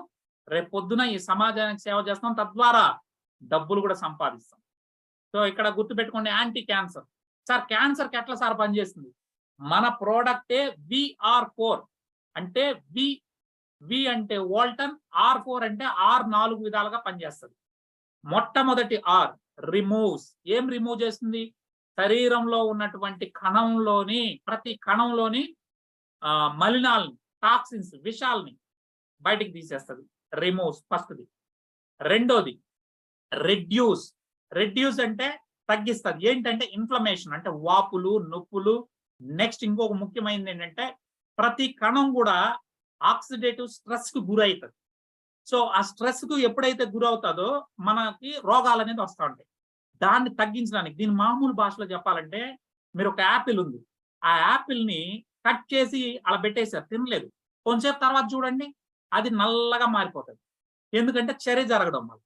రేపు పొద్దున ఈ సమాజానికి సేవ చేస్తాం, తద్వారా డబ్బులు కూడా సంపాదిస్తాం. సో ఇక్కడ గుర్తుపెట్టుకోండి, యాంటీ క్యాన్సర్. సార్ క్యాన్సర్కి ఎట్లా సార్ పనిచేస్తుంది? మన ప్రోడక్టే VR4 అంటే వి అంటే వాల్టన్, R4 అంటే R 4 విధాలుగా పనిచేస్తుంది. మొట్టమొదటి R రిమూవ్స్. ఏం రిమూవ్ చేస్తుంది? శరీరంలో ఉన్నటువంటి కణంలోని ప్రతి కణంలోని మలినాల్ని, టాక్సిన్స్, విషాల్ని బయటికి తీసేస్తుంది. రిమూవ్స్ ఫస్ట్ది. రెండోది రెడ్యూస్. రెడ్యూస్ అంటే తగ్గిస్తుంది. ఏంటంటే ఇన్ఫ్లమేషన్ అంటే వాపులు, నొప్పులు. నెక్స్ట్ ఇంకొక ముఖ్యమైనది ఏంటంటే ప్రతి కణం కూడా ఆక్సిడేటివ్ స్ట్రెస్ కు గురవుతుంది. సో ఆ స్ట్రెస్ కు ఎప్పుడైతే గురవుతుందో మనకి రోగాలు అనేది వస్తూ ఉంటాయి. దాన్ని తగ్గించడానికి, దీని మామూలు భాషలో చెప్పాలంటే, మీరు ఒక యాపిల్ ఉంది, ఆ యాపిల్ ని కట్ చేసి అలా పెట్టేసారు, తినలేదు. కొంచెంసేపు తర్వాత చూడండి అది నల్లగా మారిపోతుంది. ఎందుకంటే చర్య జరగడం వల్ల.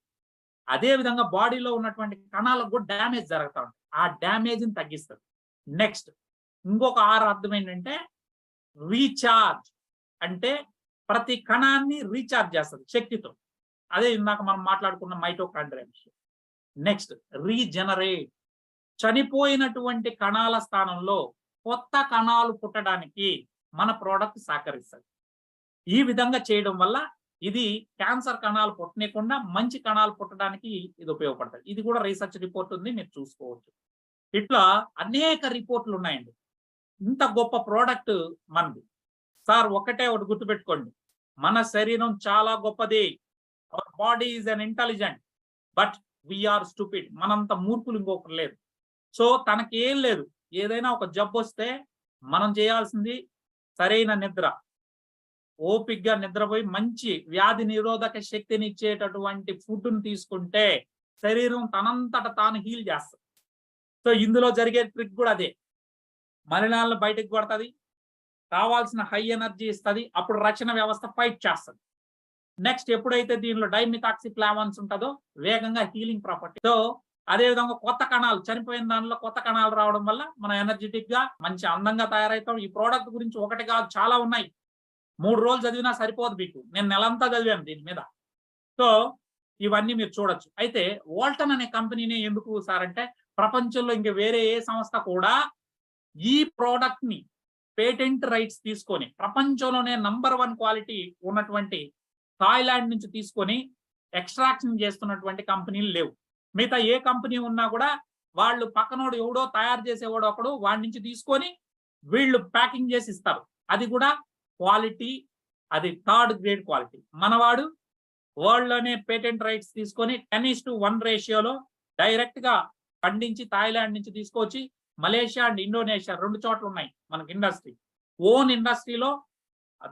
అదే విధంగా బాడీలో ఉన్నటువంటి కణాలకు కూడా డ్యామేజ్ జరుగుతూ ఉంటుంది. ఆ డ్యామేజ్ ని తగ్గిస్తుంది. నెక్స్ట్ ఇంకొక అర్థం ఏంటంటే రీఛార్జ్. అంటే ప్రతి కణాన్ని రీఛార్జ్ చేస్తుంది శక్తితో. అదే ఇందాక మనం మాట్లాడుకున్న మైటోకాండ్రియా విషయం. Next regenerate. చనిపోయినటువంటి కణాల స్థానంలో కొత్త కణాలు పుట్టడానికి మన ప్రోడక్ట్ సహకరిస్తుంది. ఈ విధంగా చేయడం వల్ల ఇది క్యాన్సర్ కణాలు పుట్టనీయకుండా మంచి కణాలు పుట్టడానికి ఇది ఉపయోగపడుతుంది. ఇది కూడా రీసెర్చ్ రిపోర్ట్ ఉంది, మీరు చూసుకోవచ్చు. ఇట్లా అనేక రిపోర్ట్లు ఉన్నాయండి. ఇంత గొప్ప ప్రోడక్ట్ మనది. సార్ ఒకటి గుర్తుపెట్టుకోండి, మన శరీరం చాలా గొప్పది. Our body is an intelligent but we are stupid. మనంత మూర్ఖులు ఇంకొకరు లేదు. సో తనకి ఏం లేదు, ఏదైనా ఒక జబ్బు వస్తే మనం చేయాల్సింది సరైన నిద్ర, ఓపిగ్గా నిద్రపోయి మంచి వ్యాధి నిరోధక శక్తిని ఇచ్చేటటువంటి ఫుడ్ని తీసుకుంటే శరీరం తనంతట తాను హీల్ చేస్తుంది. సో ఇందులో జరిగే ట్రిక్ కూడా అదే. మలినాలను బయటకు కొడుతుంది, కావాల్సిన హై ఎనర్జీ ఇస్తుంది, అప్పుడు రక్షణ వ్యవస్థ ఫైట్ చేస్తుంది. నెక్స్ట్ ఎప్పుడైతే దీనిలో డైమిథాక్సిఫ్లావన్స్ ఉంటుందో వేగంగా హీలింగ్ ప్రాపర్టీ. సో అదేవిధంగా కొత్త కణాలు, చనిపోయిన దానిలో కొత్త కణాలు రావడం వల్ల మనం ఎనర్జెటిక్ గా మంచి అందంగా తయారవుతాం. ఈ ప్రోడక్ట్ గురించి ఒకటి కాదు, చాలా ఉన్నాయి. 3 రోజులు చదివినా సరిపోదు మీకు. నేను నెలంతా చదివాను దీని మీద. సో ఇవన్నీ మీరు చూడొచ్చు. అయితే వాల్టన్ అనే కంపెనీని ఎందుకు సార్ అంటే, ప్రపంచంలో ఇంక వేరే ఏ సంస్థ కూడా ఈ ప్రోడక్ట్ ని పేటెంట్ రైట్స్ తీసుకొని ప్రపంచంలోనే నంబర్ 1 క్వాలిటీ ఉన్నటువంటి థాయిలాండ్ నుంచి తీసుకొని ఎక్స్ట్రాక్షన్ చేస్తున్నటువంటి కంపెనీలు లేవు. మిగతా ఏ కంపెనీ ఉన్నా కూడా వాళ్ళు పక్కనోడు ఎవడో తయారు చేసేవాడు ఒకడు వాడి నుంచి తీసుకొని వీళ్ళు ప్యాకింగ్ చేసి ఇస్తారు. అది కూడా క్వాలిటీ, అది థర్డ్ గ్రేడ్ క్వాలిటీ. మనవాడు వరల్డ్ లోనే పేటెంట్ రైట్స్ తీసుకొని 10:1 రేషియోలో డైరెక్ట్ గా పండించి థాయిలాండ్ నుంచి తీసుకొచ్చి మలేషియా అండ్ ఇండోనేషియా 2 చోట్ల ఉన్నాయి మనకి ఇండస్ట్రీ. ఓన్ ఇండస్ట్రీలో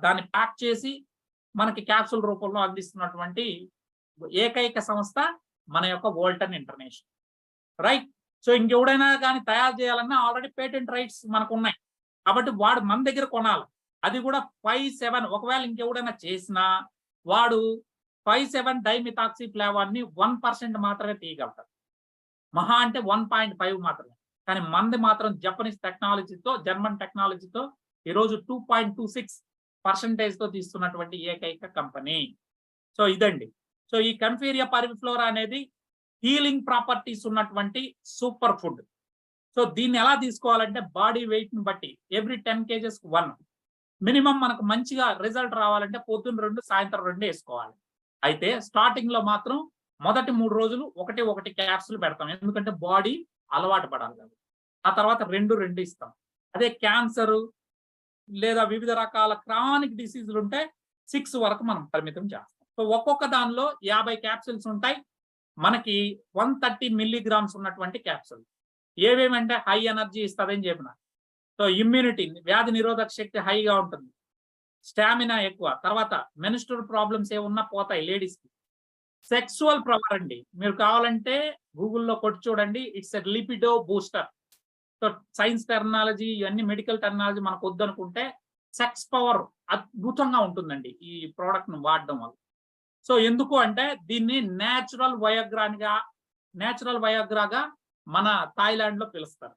దాన్ని ప్యాక్ చేసి మనకి క్యాప్సూల్ రూపంలో అందిస్తున్నటువంటి ఏకైక సంస్థ మన యొక్క వోల్టన్ ఇంటర్నేషనల్. రైట్. సో ఇంకెవడైనా కానీ తయారు చేయాలన్నా ఆల్రెడీ పేటెంట్ రైట్స్ మనకు ఉన్నాయి కాబట్టి వాడు మన దగ్గర కొనాలి. అది కూడా 5,7. ఒకవేళ ఇంకెవడైనా చేసినా వాడు 5,7 డైమిథాక్సీ ఫ్లేవార్ ని 1% మాత్రమే తీయగలుగుతారు. మహా అంటే 1.5 మాత్రమే. కానీ మంది మాత్రం జపనీస్ టెక్నాలజీతో, జర్మన్ టెక్నాలజీతో ఈరోజు 2.26% తో తీస్తున్నటువంటి ఏకైక కంపెనీ. సో ఇదండి. సో ఈ కన్ఫీరియా పర్విఫ్లోరా అనేది హీలింగ్ ప్రాపర్టీస్ ఉన్నటువంటి సూపర్ ఫుడ్. సో దీన్ని ఎలా తీసుకోవాలంటే బాడీ వెయిట్ ని బట్టి ఎవ్రీ 10 kgs 1 మినిమం మనకు మంచిగా రిజల్ట్ రావాలంటే పొద్దున్న 2 సాయంత్రం 2 వేసుకోవాలి. అయితే స్టార్టింగ్ లో మాత్రం మొదటి 3 రోజులు ఒకటి క్యాప్సూల్ పెడతాం. ఎందుకంటే బాడీ అలవాటు పడాలి కాబట్టి. ఆ తర్వాత 2 ఇస్తాం. అదే క్యాన్సర్ లేదా వివిధ రకాల క్రానిక్ డిసీజులు ఉంటే 6 వరకు మనం పరిమితం చేస్తాం. సో ఒక్కొక్క దానిలో 50 క్యాప్సూల్స్ ఉంటాయి. మనకి 130 మిల్లీగ్రామ్స్ ఉన్నటువంటి క్యాప్సూల్. ఏవేమంటే హై ఎనర్జీ ఇస్తుందని చెప్పిన. సో ఇమ్యూనిటీ, వ్యాధి నిరోధక శక్తి హైగా ఉంటుంది, స్టామినా ఎక్కువ, తర్వాత మెన్స్ట్రువల్ ప్రాబ్లమ్స్ ఏమున్నా పోతాయి లేడీస్ కి. సెక్సువల్ పవర్ అండి, మీరు కావాలంటే గూగుల్లో కొట్టి చూడండి. It's a libido booster. So science terminology ఇవన్నీ మెడికల్ టెర్మినాలజీ మనకు వద్దనుకుంటే సెక్స్ పవర్ అద్భుతంగా ఉంటుందండి ఈ ప్రోడక్ట్ ను వాడడం వల్ల. సో ఎందుకు అంటే దీన్ని నేచురల్ వయోగ్రాగా మన థాయిలాండ్ లో పిలుస్తారు.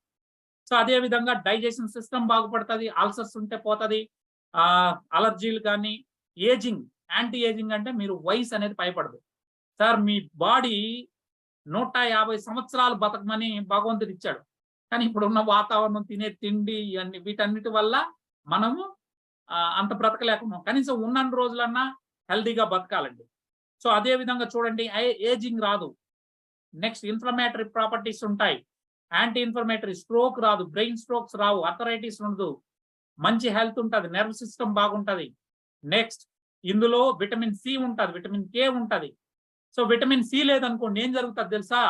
సో అదే విధంగా డైజెషన్ సిస్టమ్ బాగుపడుతుంది, అల్సర్స్ ఉంటే పోతుంది, అలర్జీలు కానీ, ఏజింగ్, యాంటీ ఏజింగ్ అంటే మీరు వయసు అనేది భయపడదు. సార్ మీ బాడీ 150 సంవత్సరాలు బతకమని భగవంతుడు ఇచ్చాడు. కానీ ఇప్పుడున్న వాతావరణం, తినే తిండి, ఇవన్నీ వీటన్నిటి వల్ల మనము అంత బ్రతకలేకున్నాం. కనీసం ఉన్న రోజులన్నా హెల్దీగా బతకాలండి. సో అదే విధంగా చూడండి, ఏజింగ్ రాదు. నెక్స్ట్ ఇన్ఫ్లమేటరీ ప్రాపర్టీస్ ఉంటాయి, యాంటీ ఇన్ఫ్లమేటరీ, స్ట్రోక్ రాదు, బ్రెయిన్ స్ట్రోక్స్ రావు, అథరైటిస్ ఉండదు, మంచి హెల్త్ ఉంటుంది, నర్వ్ సిస్టమ్ బాగుంటది. నెక్స్ట్ ఇందులో విటమిన్ సి ఉంటుంది, విటమిన్ కే ఉంటుంది. సో విటమిన్ సి లేదనుకోండి ఏం జరుగుతుంది తెలుసా?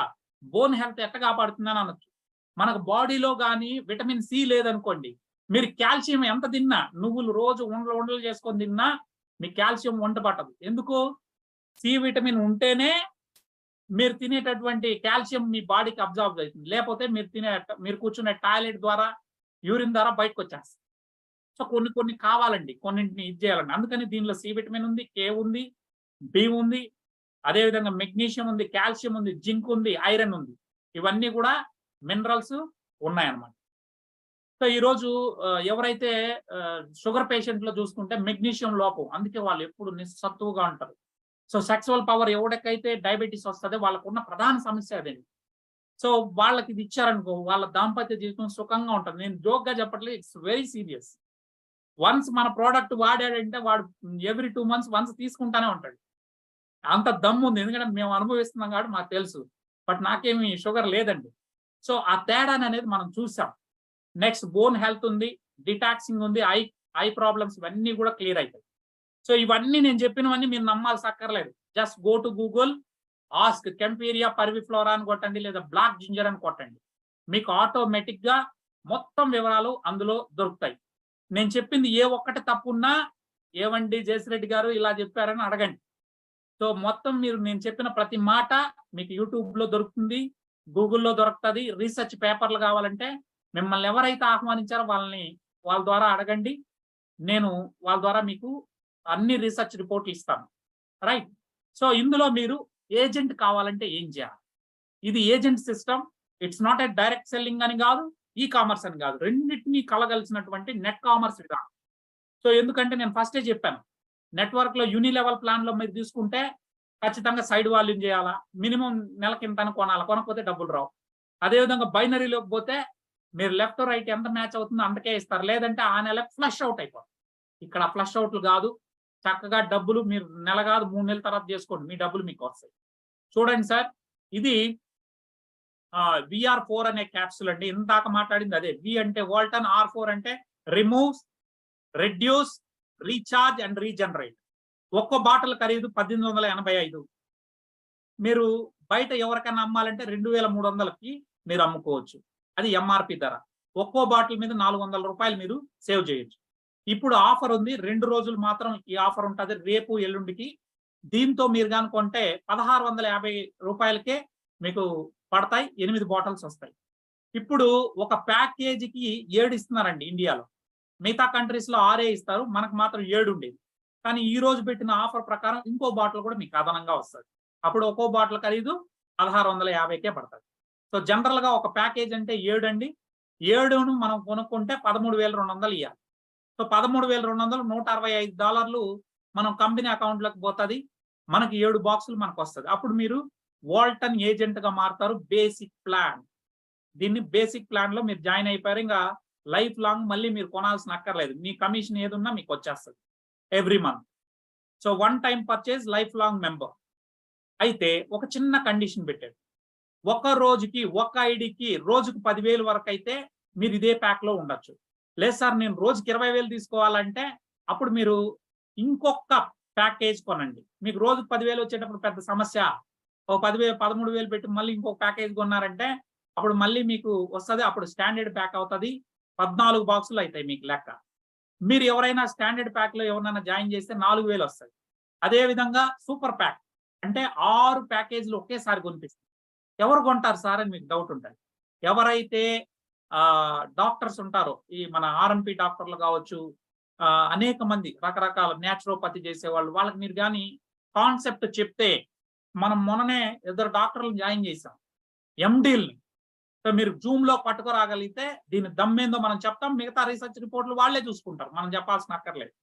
బోన్ హెల్త్ ఎట్ట కాపాడుతుందని అనొచ్చు. మనకు బాడీలో కానీ విటమిన్ సి లేదనుకోండి, మీరు కాల్షియం ఎంత తిన్నా, నువ్వులు రోజు ఉండలు చేసుకొని తిన్నా మీ కాల్షియం వంట పట్టదు. ఎందుకు? సి విటమిన్ ఉంటేనే మీరు తినేటటువంటి కాల్షియం మీ బాడీకి అబ్జర్వ్ అవుతుంది. లేకపోతే మీరు కూర్చునే టాయిలెట్ ద్వారా, యూరిన్ ద్వారా బయటకు వచ్చేస్తుంది. సో కొన్ని కావాలండి, కొన్నింటిని ఇది చేయాలండి. అందుకని దీనిలో సి విటమిన్ ఉంది, కే ఉంది, బి ఉంది, అదేవిధంగా మెగ్నీషియం ఉంది, కాల్షియం ఉంది, జింక్ ఉంది, ఐరన్ ఉంది. ఇవన్నీ కూడా మినరల్స్ ఉన్నాయన్నమాట. సో ఈరోజు ఎవరైతే షుగర్ పేషెంట్ లో చూసుకుంటే మెగ్నీషియం లోపం, అందుకే వాళ్ళు ఎప్పుడు నిస్సత్తువుగా ఉంటారు. సో సెక్సువల్ పవర్ ఎవరికైతే డయాబెటీస్ వస్తుందో వాళ్ళకు ఉన్న ప్రధాన సమస్య అదేంటి. సో వాళ్ళకి ఇది ఇచ్చారనుకో, వాళ్ళ దాంపత్య జీవితం సుఖంగా ఉంటుంది. నేను జోక్ గా చెప్పట్లేదు, ఇట్స్ వెరీ సీరియస్. వన్స్ మన ప్రోడక్ట్ వాడాడంటే వాడు ఎవ్రీ 2 months వన్స్ తీసుకుంటానే ఉంటాడు. అంత దమ్ము ఉంది, ఎందుకంటే మేము అనుభవిస్తున్నాం కాబట్టి మాకు తెలుసు. బట్ నాకేమి షుగర్ లేదండి. సో ఆ తేడాని అనేది మనం చూసాం. నెక్స్ట్ బోన్ హెల్త్ ఉంది, డిటాక్సింగ్ ఉంది, ఐ ప్రాబ్లమ్స్ ఇవన్నీ కూడా క్లియర్ అవుతాయి. సో ఇవన్నీ నేను చెప్పినవన్నీ మీరు నమ్మాల్సి అక్కర్లేదు. Just go to Google, ask Kaempferia parviflora అని కొట్టండి, లేదా బ్లాక్ జింజర్ అని కొట్టండి. మీకు ఆటోమేటిక్ గా మొత్తం వివరాలు అందులో దొరుకుతాయి. నేను చెప్పింది ఏ ఒక్కటి తప్పున్నా ఏమండి జయశ్రెడ్డి గారు ఇలా చెప్పారని అడగండి. సో మొత్తం నేను చెప్పిన ప్రతి మాట మీకు యూట్యూబ్ లో దొరుకుతుంది, గూగుల్లో దొరుకుతుంది. రీసెర్చ్ పేపర్లు కావాలంటే మిమ్మల్ని ఎవరైతే ఆహ్వానించారో వాళ్ళ ద్వారా అడగండి. నేను వాళ్ళ ద్వారా మీకు అన్ని రీసెర్చ్ రిపోర్ట్లు ఇస్తాను. రైట్. సో ఇందులో మీరు ఏజెంట్ కావాలంటే ఏం చేయాలి? ఇది agent system. It's not a direct selling అని కాదు, ఈ కామర్స్ అని కాదు, రెండింటినీ కలగలిసినటువంటి నెట్ కామర్స్ విధానం. సో ఎందుకంటే నేను ఫస్టే చెప్పాను, నెట్వర్క్ లో యూనిలెవెల్ ప్లాన్ లో మీరు తీసుకుంటే ఖచ్చితంగా సైడ్ వాల్యూమ్ చేయాలా, మినిమం నెలకి ఇంత కొనాలి, కొనకపోతే డబ్బులు రావు. అదేవిధంగా బైనరీలోకి పోతే మీరు లెఫ్ట్ రైట్ ఎంత మ్యాచ్ అవుతుందో అంతకే ఇస్తారు, లేదంటే ఆ నెల ఫ్లష్ అవుట్ అయిపోతుంది. ఇక్కడ ఫ్లష్ అవుట్లు కాదు, చక్కగా డబ్బులు మీరు నెల కాదు 3 నెలల తర్వాత చేసుకోండి, మీ డబ్బులు మీకు వస్తాయి. చూడండి సార్, ఇది VR4 అనే క్యాప్సూల్ అండి. ఇందాక మాట్లాడింది అదే. వి అంటే వాల్టన్, R4 అంటే removes, reduce, recharge and regenerate. ఒక్కో బాటిల్ ఖరీదు 1885. మీరు బయట ఎవరికైనా అమ్మాలంటే 2300కి మీరు అమ్ముకోవచ్చు. అది ఎంఆర్పి ధర. ఒక్కో బాటిల్ మీద 400 రూపాయలు మీరు సేవ్ చేయొచ్చు. ఇప్పుడు ఆఫర్ ఉంది. 2 రోజులు మాత్రం ఈ ఆఫర్ ఉంటది. రేపు, ఎల్లుండికి. దీంతో మీరు గాని కొంటే 1650 రూపాయలకే మీకు పడతాయి. 8 బాటిల్స్ వస్తాయి. ఇప్పుడు ఒక ప్యాకేజీకి 7 ఇస్తున్నారండి ఇండియాలో. మిగతా కంట్రీస్ లో 6 ఇస్తారు. మనకు మాత్రం 7 ఉండేది. కానీ ఈ రోజు పెట్టిన ఆఫర్ ప్రకారం ఇంకో బాటిల్ కూడా మీకు అదనంగా వస్తుంది. అప్పుడు ఒక్కో బాటిల్ ఖరీదు 1650కే పడతాయి. సో జనరల్ గా ఒక ప్యాకేజ్ అంటే 7 అండి. 7ను మనం కొనుక్కుంటే 13,200 ఇవ్వాలి. సో 13,200 $165 మనం కంపెనీ అకౌంట్ లోకి పోతుంది. మనకి 7 బాక్సులు మనకు వస్తుంది. అప్పుడు మీరు వాల్టన్ ఏజెంట్ గా మారుతారు. Basic plan. దీన్ని బేసిక్ ప్లాన్ లో మీరు జాయిన్ అయిపోయారు. ఇంకా లైఫ్ లాంగ్ మళ్ళీ మీరు కొనాల్సిన అక్కర్లేదు. మీ కమిషన్ ఏదున్నా మీకు వచ్చేస్తుంది every month. So one time purchase, life long member. అయితే ఒక చిన్న కండిషన్ పెట్టాడు. ఒక రోజుకి ఒక ఐడికి రోజుకు 10,000 వరకు అయితే మీరు ఇదే ప్యాక్ లో ఉండొచ్చు. లేదు సార్ నేను రోజుకి 20,000 తీసుకోవాలంటే అప్పుడు మీరు ఇంకొక ప్యాకేజ్ కొనండి. మీకు రోజుకు 10,000 వచ్చేటప్పుడు పెద్ద సమస్య. ఓ 10,000 13,000 పెట్టి మళ్ళీ ఇంకొక ప్యాకేజ్ కొన్నారంటే అప్పుడు మళ్ళీ మీకు వస్తుంది. అప్పుడు స్టాండర్డ్ ప్యాక్ అవుతుంది. 14 బాక్సులు అవుతాయి మీకు లెక్క. మీరు ఎవరైనా స్టాండర్డ్ ప్యాక్ లో ఎవరైనా జాయిన్ చేస్తే 4,000 వస్తాయి. అదే విధంగా సూపర్ ప్యాక్ అంటే 6 ప్యాకేజీలు ఒకేసారి కొనిపిస్తారు. ఎవరు కొంటారు సార్ అని మీకు డౌట్ ఉంటుంది. ఎవరైతే డాక్టర్స్ ఉంటారో, ఈ మన ఆర్ఎంపీ డాక్టర్లు కావచ్చు, అనేక మంది రకరకాల న్యాచురోపతి చేసేవాళ్ళు, వాళ్ళకి మీరు కానీ కాన్సెప్ట్ చెప్తే, మనం మొన్ననే 2 డాక్టర్లు జాయిన్ చేసాం ఎండీల్ని. సో మీరు జూమ్ లో పట్టుకురాగలిగితే దీని దమ్మేందో మనం చెప్తాం. మిగతా రీసెర్చ్ రిపోర్ట్లు వాళ్ళే చూసుకుంటారు. మనం చెప్పాల్సిన అక్కర్లేదు.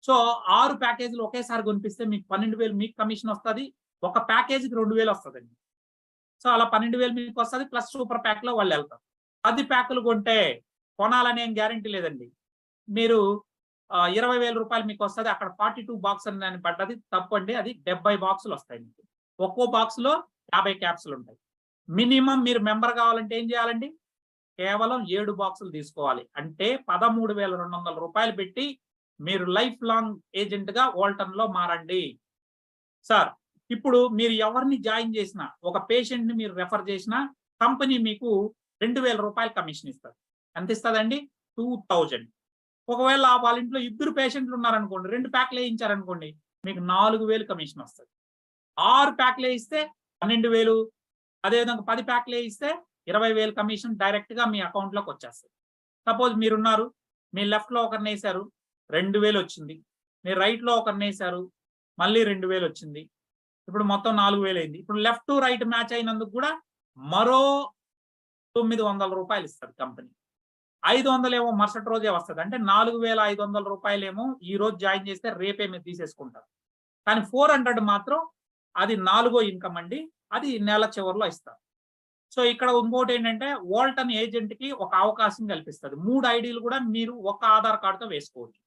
సో 6 ప్యాకేజీలు ఒకేసారి కొనిపిస్తే మీకు 12,000 మీకు కమిషన్ వస్తుంది. ఒక ప్యాకేజీకి 2,000 వస్తుందండి. సో అలా 12,000 మీకు వస్తుంది. ప్లస్ సూపర్ ప్యాక్ లో వాళ్ళు వెళ్తారు. 10 ప్యాకులు కొంటే కొనాలనే గ్యారంటీ లేదండి. మీరు 20,000 రూపాయలు మీకు వస్తుంది. అక్కడ 42 బాక్స్ అని పడ్డది తప్పండి. అది 70 బాక్సులు వస్తాయి మీకు. ఒక్కో బాక్స్ లో 50 క్యాప్సులు ఉంటాయి. మినిమం మీరు మెంబర్ కావాలంటే ఏం చేయాలండి? కేవలం 7 బాక్సులు తీసుకోవాలి. అంటే 13,200 రూపాయలు పెట్టి మీరు లైఫ్ లాంగ్ ఏజెంట్ గా వాల్టన్ లో మారండి. సార్ ఇప్పుడు మీరు ఎవరిని జాయిన్ చేసినా, ఒక పేషెంట్ ని మీరు రెఫర్ చేసినా కంపెనీ మీకు 2,000 రూపాయలు కమిషన్ ఇస్తారు. ఎంత ఇస్తుందండి? 2,000. ఒకవేళ వాళ్ళ ఇంట్లో 2 పేషెంట్లు ఉన్నారనుకోండి, 2 ప్యాక్లు వేయించారనుకోండి, మీకు 4,000 కమిషన్ వస్తుంది. 6 ప్యాక్లు వేయిస్తే 12,000. అదేవిధంగా 10 ప్యాక్లు వేయిస్తే 20,000 కమిషన్ డైరెక్ట్ గా మీ అకౌంట్ లోకి వచ్చేస్తుంది. సపోజ్ మీరున్నారు, మీ లెఫ్ట్ లో ఒకరిని వేసారు, 2,000 వచ్చింది. మీరు రైట్ లో ఒకరిని వేసారు, మళ్ళీ 2,000 వచ్చింది. ఇప్పుడు మొత్తం 4,000 అయింది. ఇప్పుడు లెఫ్ట్ రైట్ మ్యాచ్ అయినందుకు కూడా మరో 900 రూపాయలు ఇస్తారు కంపెనీ. 500 ఏమో మరుసటి రోజే వస్తుంది. అంటే 4,500 రూపాయలేమో ఈ రోజు జాయిన్ చేస్తే రేపే మీరు తీసేసుకుంటారు. కానీ 400 మాత్రం అది 4వ ఇన్కమ్ అండి. అది నెల చివరిలో ఇస్తారు. సో ఇక్కడ ఇంకోటి ఏంటంటే వాల్టన్ ఏజెంట్ కి ఒక అవకాశం కల్పిస్తుంది. 3 ఐడీలు కూడా మీరు ఒక ఆధార్ కార్డుతో వేసుకోవచ్చు.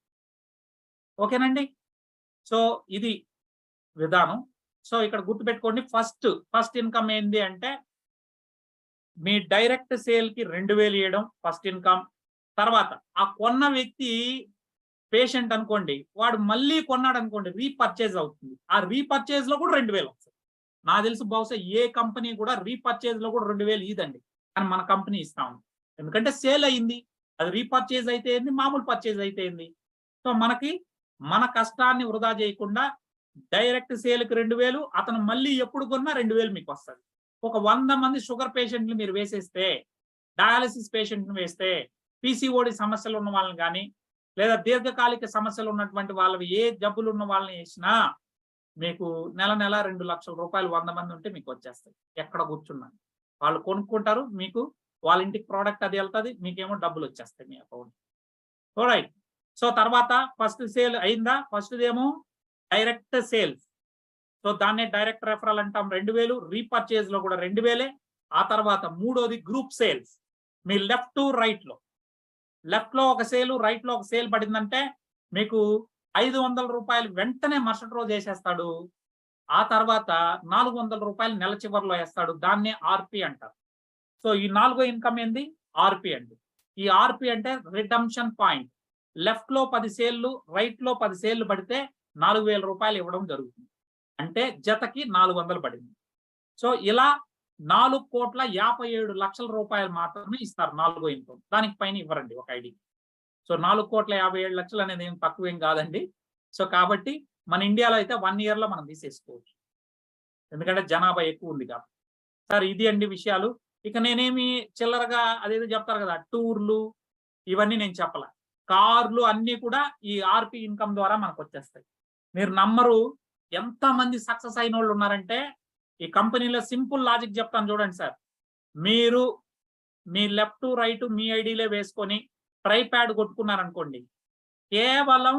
ఓకేనండి. సో ఇది విధానం. సో ఇక్కడ గుర్తుపెట్టుకోండి, ఫస్ట్ ఇన్కమ్ ఏంది అంటే మీ డైరెక్ట్ సేల్ కి 2,000 ఇవ్వడం ఫస్ట్ ఇన్కమ్. తర్వాత ఆ కొన్న వ్యక్తి పేషెంట్ అనుకోండి, వాడు మళ్ళీ కొన్నాడు అనుకోండి, రీపర్చేజ్ అవుతుంది. ఆ రీపర్చేజ్ లో కూడా 2,000 వస్తుంది. నాకు తెలుసు బహుశా ఏ కంపెనీ కూడా రీపర్చేజ్ లో కూడా 2,000 ఇదండి. కానీ మన కంపెనీ ఇస్తా ఉంది. ఎందుకంటే సేల్ అయింది. అది రీపర్చేజ్ అయితే ఏంది, మామూలు పర్చేజ్ అయితే ఏంది. సో మనకి మన కష్టాన్ని వృధా చేయకుండా డైరెక్ట్ సేల్ కి 2,000, అతను మళ్ళీ ఎప్పుడు కొన్నా 2,000 మీకు వస్తుంది. ఒక 100 మంది షుగర్ పేషెంట్లు మీరు వేసేస్తే, డయాలసిస్ పేషెంట్ని వేస్తే, పీసీఓడి సమస్యలు ఉన్న వాళ్ళని కానీ, లేదా దీర్ఘకాలిక సమస్యలు ఉన్నటువంటి వాళ్ళవి ఏ జబ్బులు ఉన్న వాళ్ళని వేసినా మీకు నెల 2,00,000 రూపాయలు 100 మంది ఉంటే మీకు వచ్చేస్తాయి. ఎక్కడ కూర్చున్నా వాళ్ళు కొనుక్కుంటారు. మీకు వాళ్ళ ఇంటికి ప్రోడక్ట్ అది వెళ్తుంది. మీకేమో డబ్బులు వచ్చేస్తాయి మీ అకౌంట్. రైట్. సో తర్వాత ఫస్ట్ సేల్ అయిందా? ఫస్ట్ ఏమో డైరెక్ట్ సేల్స్. సో దాన్నే డైరెక్ట్ రెఫరల్ అంటాం. 2,000. రీపర్చేజ్ లో కూడా 2,000. ఆ తర్వాత మూడోది గ్రూప్ సేల్స్. మీ లెఫ్ట్ రైట్ లో, లెఫ్ట్ లో ఒక సేల్, రైట్ లో ఒక సేల్ పడిందంటే మీకు 500 రూపాయలు వెంటనే మరుసటి రోజు వేసేస్తాడు. ఆ తర్వాత 400 రూపాయలు నెల చివరిలో వేస్తాడు. దాన్నే ఆర్పి అంటారు. సో ఈ నాలుగో ఇన్కమ్ ఏంది? ఆర్పి అండి. ఈ ఆర్పి అంటే రిడమ్షన్ పాయింట్. లెఫ్ట్ లో 10 సేల్లు, రైట్ లో 10 సేల్లు పడితే 4,000 రూపాయలు ఇవ్వడం జరుగుతుంది. అంటే జతకి 400 పడింది. సో ఇలా 4,57,00,000 రూపాయలు మాత్రమే ఇస్తారు నాలుగో ఇన్కమ్. దానికి పైన ఇవ్వరండి ఒక ఐడి. సో 4,57,00,000 అనేది ఏం తక్కువేం కాదండి. సో కాబట్టి మన ఇండియాలో అయితే 1 ఇయర్ లో మనం తీసేసుకోవచ్చు. ఎందుకంటే జనాభా ఎక్కువ ఉంది కాబట్టి. సార్ ఇది అండి విషయాలు. ఇక నేనేమి చిల్లరగా అదేదో చెప్తారు కదా టూర్లు ఇవన్నీ నేను చెప్పలా. కార్లు అన్నీ కూడా ఈ ఆర్పి ఇన్కమ్ ద్వారా మనకు వచ్చేస్తాయి. మీరు నమ్మరు, ఎంత మంది సక్సెస్ అయిన వాళ్ళు ఉన్నారంటే ఈ కంపెనీలో సింపుల్ లాజిక్ చెప్తాను చూడండి సార్. మీరు మీ లెఫ్ట్ రైట్ మీ ఐడీలే వేసుకొని ట్రై ప్యాడ్ కొట్టుకున్నారనుకోండి, కేవలం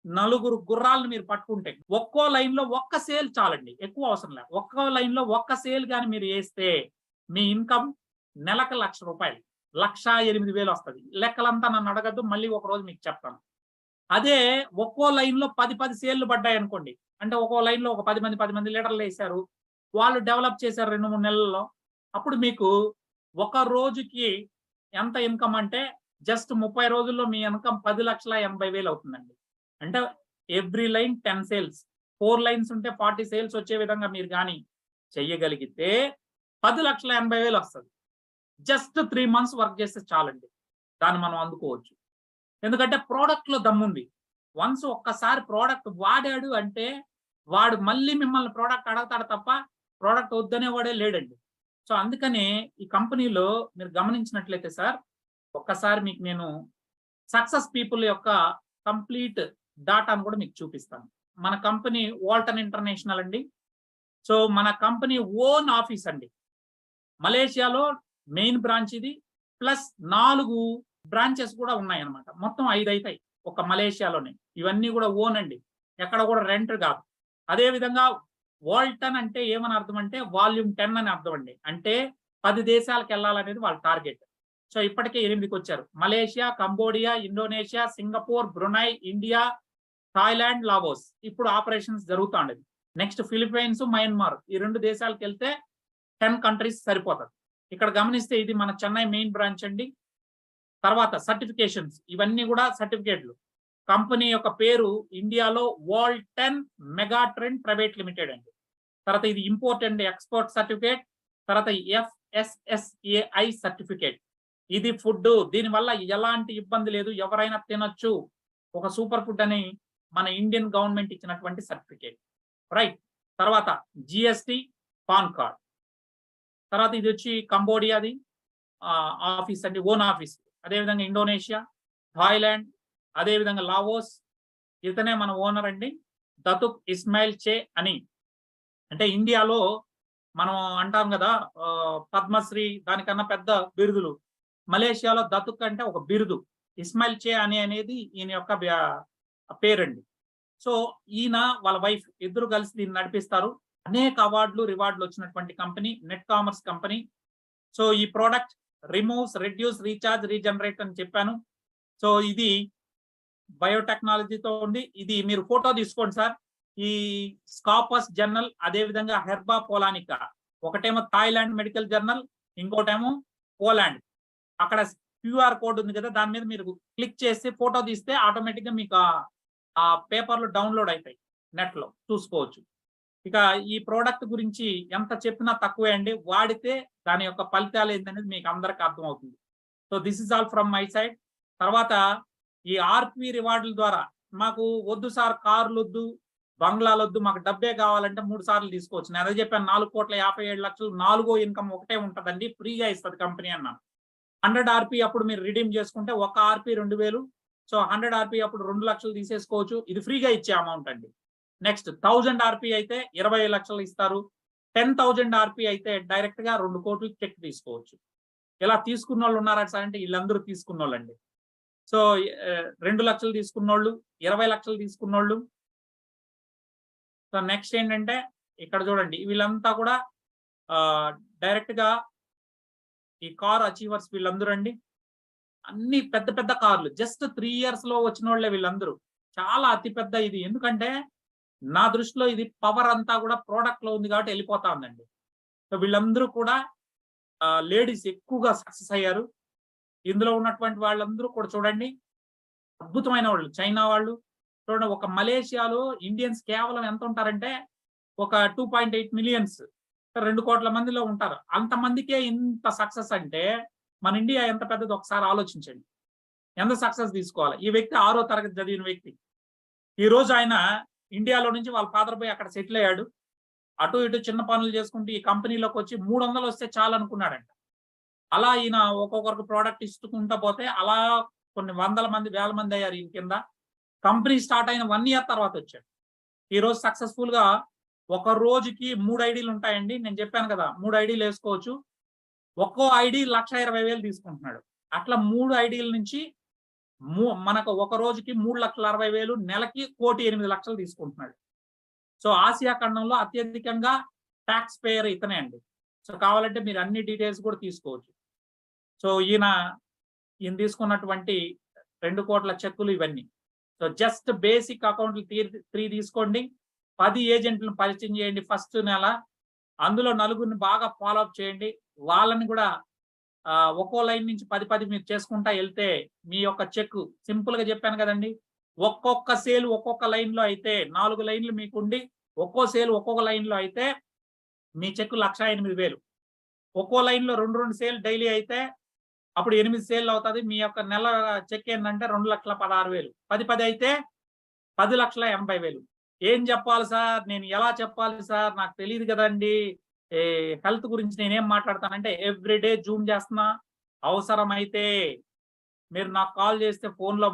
4 గుర్రాలను మీరు పట్టుకుంటే ఒక్కో లైన్ లో ఒక్క సేల్ చాలండి, ఎక్కువ అవసరం లేదు. ఒక్కో లైన్ లో ఒక్క సేల్ కానీ మీరు వేస్తే మీ ఇన్కమ్ నెలకు 1,00,000 రూపాయలు, 1,08,000 వస్తుంది. లెక్కలంతా నన్ను అడగద్దు, మళ్ళీ ఒక రోజు మీకు చెప్తాను. అదే ఒక్కో లైన్ లో 10 సేల్లు పడ్డాయి అనుకోండి, అంటే ఒక్కో లైన్ లో ఒక 10 మంది లీడర్లు వేశారు, వాళ్ళు డెవలప్ చేశారు 2-3 నెలల్లో. అప్పుడు మీకు ఒక రోజుకి ఎంత ఇన్కమ్ అంటే జస్ట్ 30 రోజుల్లో మీ ఇన్కమ్ 10,80,000 అవుతుందండి. అంటే ఎవ్రీ లైన్ 10 సేల్స్, 4 లైన్స్ ఉంటే 40 సేల్స్ వచ్చే విధంగా మీరు కానీ చెయ్యగలిగితే 10,80,000 వస్తుంది. జస్ట్ 3 మంత్స్ వర్క్ చేస్తే చాలండి, దాన్ని మనం అందుకోవచ్చు. ఎందుకంటే ప్రోడక్ట్ లో దమ్ముంది. వన్స్ ఒక్కసారి ప్రోడక్ట్ వాడాడు అంటే వాడు మళ్ళీ మిమ్మల్ని ప్రోడక్ట్ అడగతాడు తప్ప ప్రోడక్ట్ వద్దనేవాడే లేడండి. సో అందుకనే ఈ కంపెనీలో మీరు గమనించినట్లయితే సార్, ఒక్కసారి మీకు నేను సక్సెస్ పీపుల్ యొక్క కంప్లీట్ డాటాను కూడా మీకు చూపిస్తాను. మన కంపెనీ వాల్టన్ ఇంటర్నేషనల్ అండి. సో మన కంపెనీ ఓన్ ఆఫీస్ అండి. మలేషియాలో మెయిన్ బ్రాంచ్ ఇది, ప్లస్ 4 బ్రాంచెస్ కూడా ఉన్నాయి అనమాట. మొత్తం 5 అవుతాయి ఒక మలేషియాలోనే. ఇవన్నీ కూడా ఓన్ అండి, ఎక్కడ కూడా రెంట్ కాదు. అదే విధంగా వాల్టన్ అంటే ఏమని అర్థం అంటే వాల్యూమ్ 10 అని అర్థం అండి. అంటే 10 దేశాలకు వెళ్ళాలనేది వాళ్ళ టార్గెట్. సో ఇప్పటికే 8కి వచ్చారు. Malaysia, Cambodia, Indonesia, Singapore, Brunei, India, Thailand, Laos ఇప్పుడు ఆపరేషన్స్ జరుగుతూ ఉండేది. నెక్స్ట్ ఫిలిప్పైన్స్, మయన్మార్, ఈ 2 దేశాలకు వెళ్తే 10 కంట్రీస్ సరిపోతుంది. ఇక్కడ గమనిస్తే ఇది మన చెన్నై మెయిన్ బ్రాంచ్ అండి. తర్వాత సర్టిఫికేషన్స్, ఇవన్నీ కూడా సర్టిఫికేట్లు. కంపెనీ యొక్క పేరు ఇండియాలో వాల్టన్ మెగాట్రెండ్ ప్రైవేట్ లిమిటెడ్ అండి. తర్వాత ఇది ఇంపోర్ట్ అండ్ ఎక్స్పోర్ట్ సర్టిఫికేట్. తర్వాత FSSAI సర్టిఫికేట్. ఇది ఫుడ్, దీనివల్ల ఎలాంటి ఇబ్బంది లేదు, ఎవరైనా తినొచ్చు, ఒక సూపర్ ఫుడ్ అని మన ఇండియన్ గవర్నమెంట్ ఇచ్చినటువంటి సర్టిఫికేట్, రైట్. తర్వాత GST, పాన్ కార్డ్. తర్వాత ఇది వచ్చి కంబోడియాది ఆఫీస్ అండి, ఓన్ ఆఫీస్. అదేవిధంగా ఇండోనేషియా, థాయిలాండ్, అదేవిధంగా లావోస్, ఇతనే మన ఓనర్ అండి, దతుక్ ఇస్మాయిల్ చే అని. అంటే ఇండియాలో మనం అంటాం కదా పద్మశ్రీ, దానికన్నా పెద్ద బిరుదులు. మలేషియాలో దతుక్ అంటే ఒక బిరుదు, ఇస్మాయిల్ చే అనేది ఈయన యొక్క పేరండి. సో ఈయన వాళ్ళ వైఫ్ ఇద్దరు కలిసి దీన్ని నడిపిస్తారు. అనేక అవార్డులు రివార్డులు వచ్చినటువంటి company, net commerce company. So ఈ product removes, reduce, recharge, regenerate అని చెప్పాను. సో ఇది బయోటెక్నాలజీతో ఉంది. ఇది మీరు ఫోటో తీసుకోండి సార్. ఈ స్కాపస్ జర్నల్, అదే విధంగా హెర్బా పోలానికా, ఒకటేమో థాయిలాండ్ మెడికల్ జర్నల్, ఇంకోటేమో పోలాండ్. అక్కడ QR కోడ్ ఉంది కదా, దాని మీద మీరు క్లిక్ చేసి ఫోటో తీస్తే ఆటోమేటిక్ గా మీకు ఆ పేపర్లు డౌన్లోడ్ అవుతాయి, నెట్ లో చూసుకోవచ్చు. ఇక ఈ ప్రోడక్ట్ గురించి ఎంత చెప్పినా తక్కువే అండి, వాడితే దాని యొక్క ఫలితాలు ఏంటనేది మీకు అందరికి అర్థమవుతుంది. So this is all from my side. తర్వాత ఈ ఆర్పి రివార్డుల ద్వారా మాకు వద్దు సార్ కార్లు వద్దు, బంగ్లాలు వద్దు, మాకు డబ్బే కావాలంటే 3 సార్లు తీసుకోవచ్చు. నేను అదే చెప్పాను, 4,57,00,000 4గో ఇన్కమ్ ఒకటే ఉంటుందండి, ఫ్రీగా ఇస్తుంది కంపెనీ అన్నాను. 100 RP అప్పుడు మీరు రిడీమ్ చేసుకుంటే ఒక RP 2,000. సో 100 RP అప్పుడు 2 లక్షలు తీసేసుకోవచ్చు. ఇది ఫ్రీగా ఇచ్చే అమౌంట్ అండి. నెక్స్ట్ 1000 RP అయితే 20 లక్షలు ఇస్తారు. 10,000 RP అయితే డైరెక్ట్ గా 2 కోట్లు చెక్ తీసుకోవచ్చు. ఇలా తీసుకున్న వాళ్ళు ఉన్నారా సార్ అంటే వీళ్ళందరూ తీసుకున్న వాళ్ళండి. సో 2 లక్షలు తీసుకున్నోళ్ళు, 20 లక్షలు తీసుకున్నోళ్ళు. సో నెక్స్ట్ ఏంటంటే ఇక్కడ చూడండి, వీళ్ళంతా కూడా డైరెక్ట్ గా ఈ కార్ అచీవర్స్ వీళ్ళందరూ అండి. అన్ని పెద్ద పెద్ద కార్లు, జస్ట్ 3 years లో వచ్చిన వాళ్ళే వీళ్ళందరూ. చాలా అతిపెద్ద ఇది. ఎందుకంటే నా దృష్టిలో ఇది పవర్ అంతా కూడా ప్రోడక్ట్ లో ఉంది కాబట్టి వెళ్ళిపోతా ఉందండి. సో వీళ్ళందరూ కూడా లేడీస్ ఎక్కువగా సక్సెస్ అయ్యారు. ఇందులో ఉన్నటువంటి వాళ్ళందరూ కూడా చూడండి అద్భుతమైన వాళ్ళు. చైనా వాళ్ళు చూడండి, ఒక మలేషియాలో ఇండియన్స్ కేవలం ఎంత ఉంటారంటే ఒక 2.8 మిలియన్స్ 2 కోట్ల మందిలో ఉంటారు. అంతమందికే ఇంత సక్సెస్ అంటే మన ఇండియా ఎంత పెద్దదో ఒకసారి ఆలోచించండి. ఎంత సక్సెస్ తీసుకోవాలి. ఈ వ్యక్తి 6వ తరగతి చదివిన వ్యక్తి. ఈ రోజు ఆయన ఇండియాలో నుంచి వాళ్ళ ఫాదర్ పోయి అక్కడ సెటిల్ అయ్యాడు. అటు ఇటు చిన్న పనులు చేసుకుంటూ ఈ కంపెనీలోకి వచ్చి 300 వస్తే చాలు అనుకున్నాడంట. అలా ఈయన ఒక్కొక్కరికి ప్రోడక్ట్ ఇస్తుకుంటా పోతే అలా కొన్ని వందల మంది, వేల మంది అయ్యారు ఈయన కింద. కంపెనీ స్టార్ట్ అయిన 1 ఇయర్ తర్వాత వచ్చాడు. ఈ రోజు సక్సెస్‌ఫుల్ గా ఒక రోజుకి 3 ఐడీలు ఉంటాయండి. నేను చెప్పాను కదా! 3 ఐడీలు వేసుకోవచ్చు. ఒక్కో ఐడీ 1,20,000 తీసుకుంటున్నాడు. అట్లా 3 ఐడీల నుంచి మనకు ఒక రోజుకి 3,60,000 నెలకి 1,08,00,000 తీసుకుంటున్నాడు. సో ఆసియా ఖండంలో అత్యధికంగా టాక్స్ పేయర్ ఇతనే అండి. సో కావాలంటే మీరు అన్ని డీటెయిల్స్ కూడా తీసుకోవచ్చు. సో ఈయన తీసుకున్నటువంటి 2 కోట్ల చెక్కులు ఇవన్నీ. సో జస్ట్ బేసిక్ అకౌంట్లు 3 తీసుకోండి. 10 ఏజెంట్లను పరిచయం చేయండి ఫస్ట్ నెల. అందులో నలుగురిని బాగా ఫాలో అప్ చేయండి. వాళ్ళని కూడా ఒక్కో లైన్ నుంచి 10 మీరు చేసుకుంటా వెళ్తే మీ యొక్క చెక్ సింపుల్ గా చెప్పాను కదండి. ఒక్కొక్క సేల్ ఒక్కొక్క లైన్ లో అయితే 4 లైన్లు మీకుండి ఒక్కో సేల్ ఒక్కొక్క లైన్ లో అయితే మీ చెక్ 1,08,000. ఒక్కో లైన్ లో 2 సేల్ డైలీ అయితే అప్పుడు 8 సేల్ అవుతుంది. మీ యొక్క నెల చెక్ ఏంటంటే 2,16,000. 10 అయితే 10,80,000. ఏం చెప్పాలి సార్? నేను ఎలా చెప్పాలి సార్? నాకు తెలియదు కదండి. హెల్త్ గురించి నేనేం మాట్లాడతానంటే ఎవ్రీడే జూమ్ చేస్తున్నా. అవసరమైతే మీరు నాకు కాల్ చేస్తే ఫోన్‌లో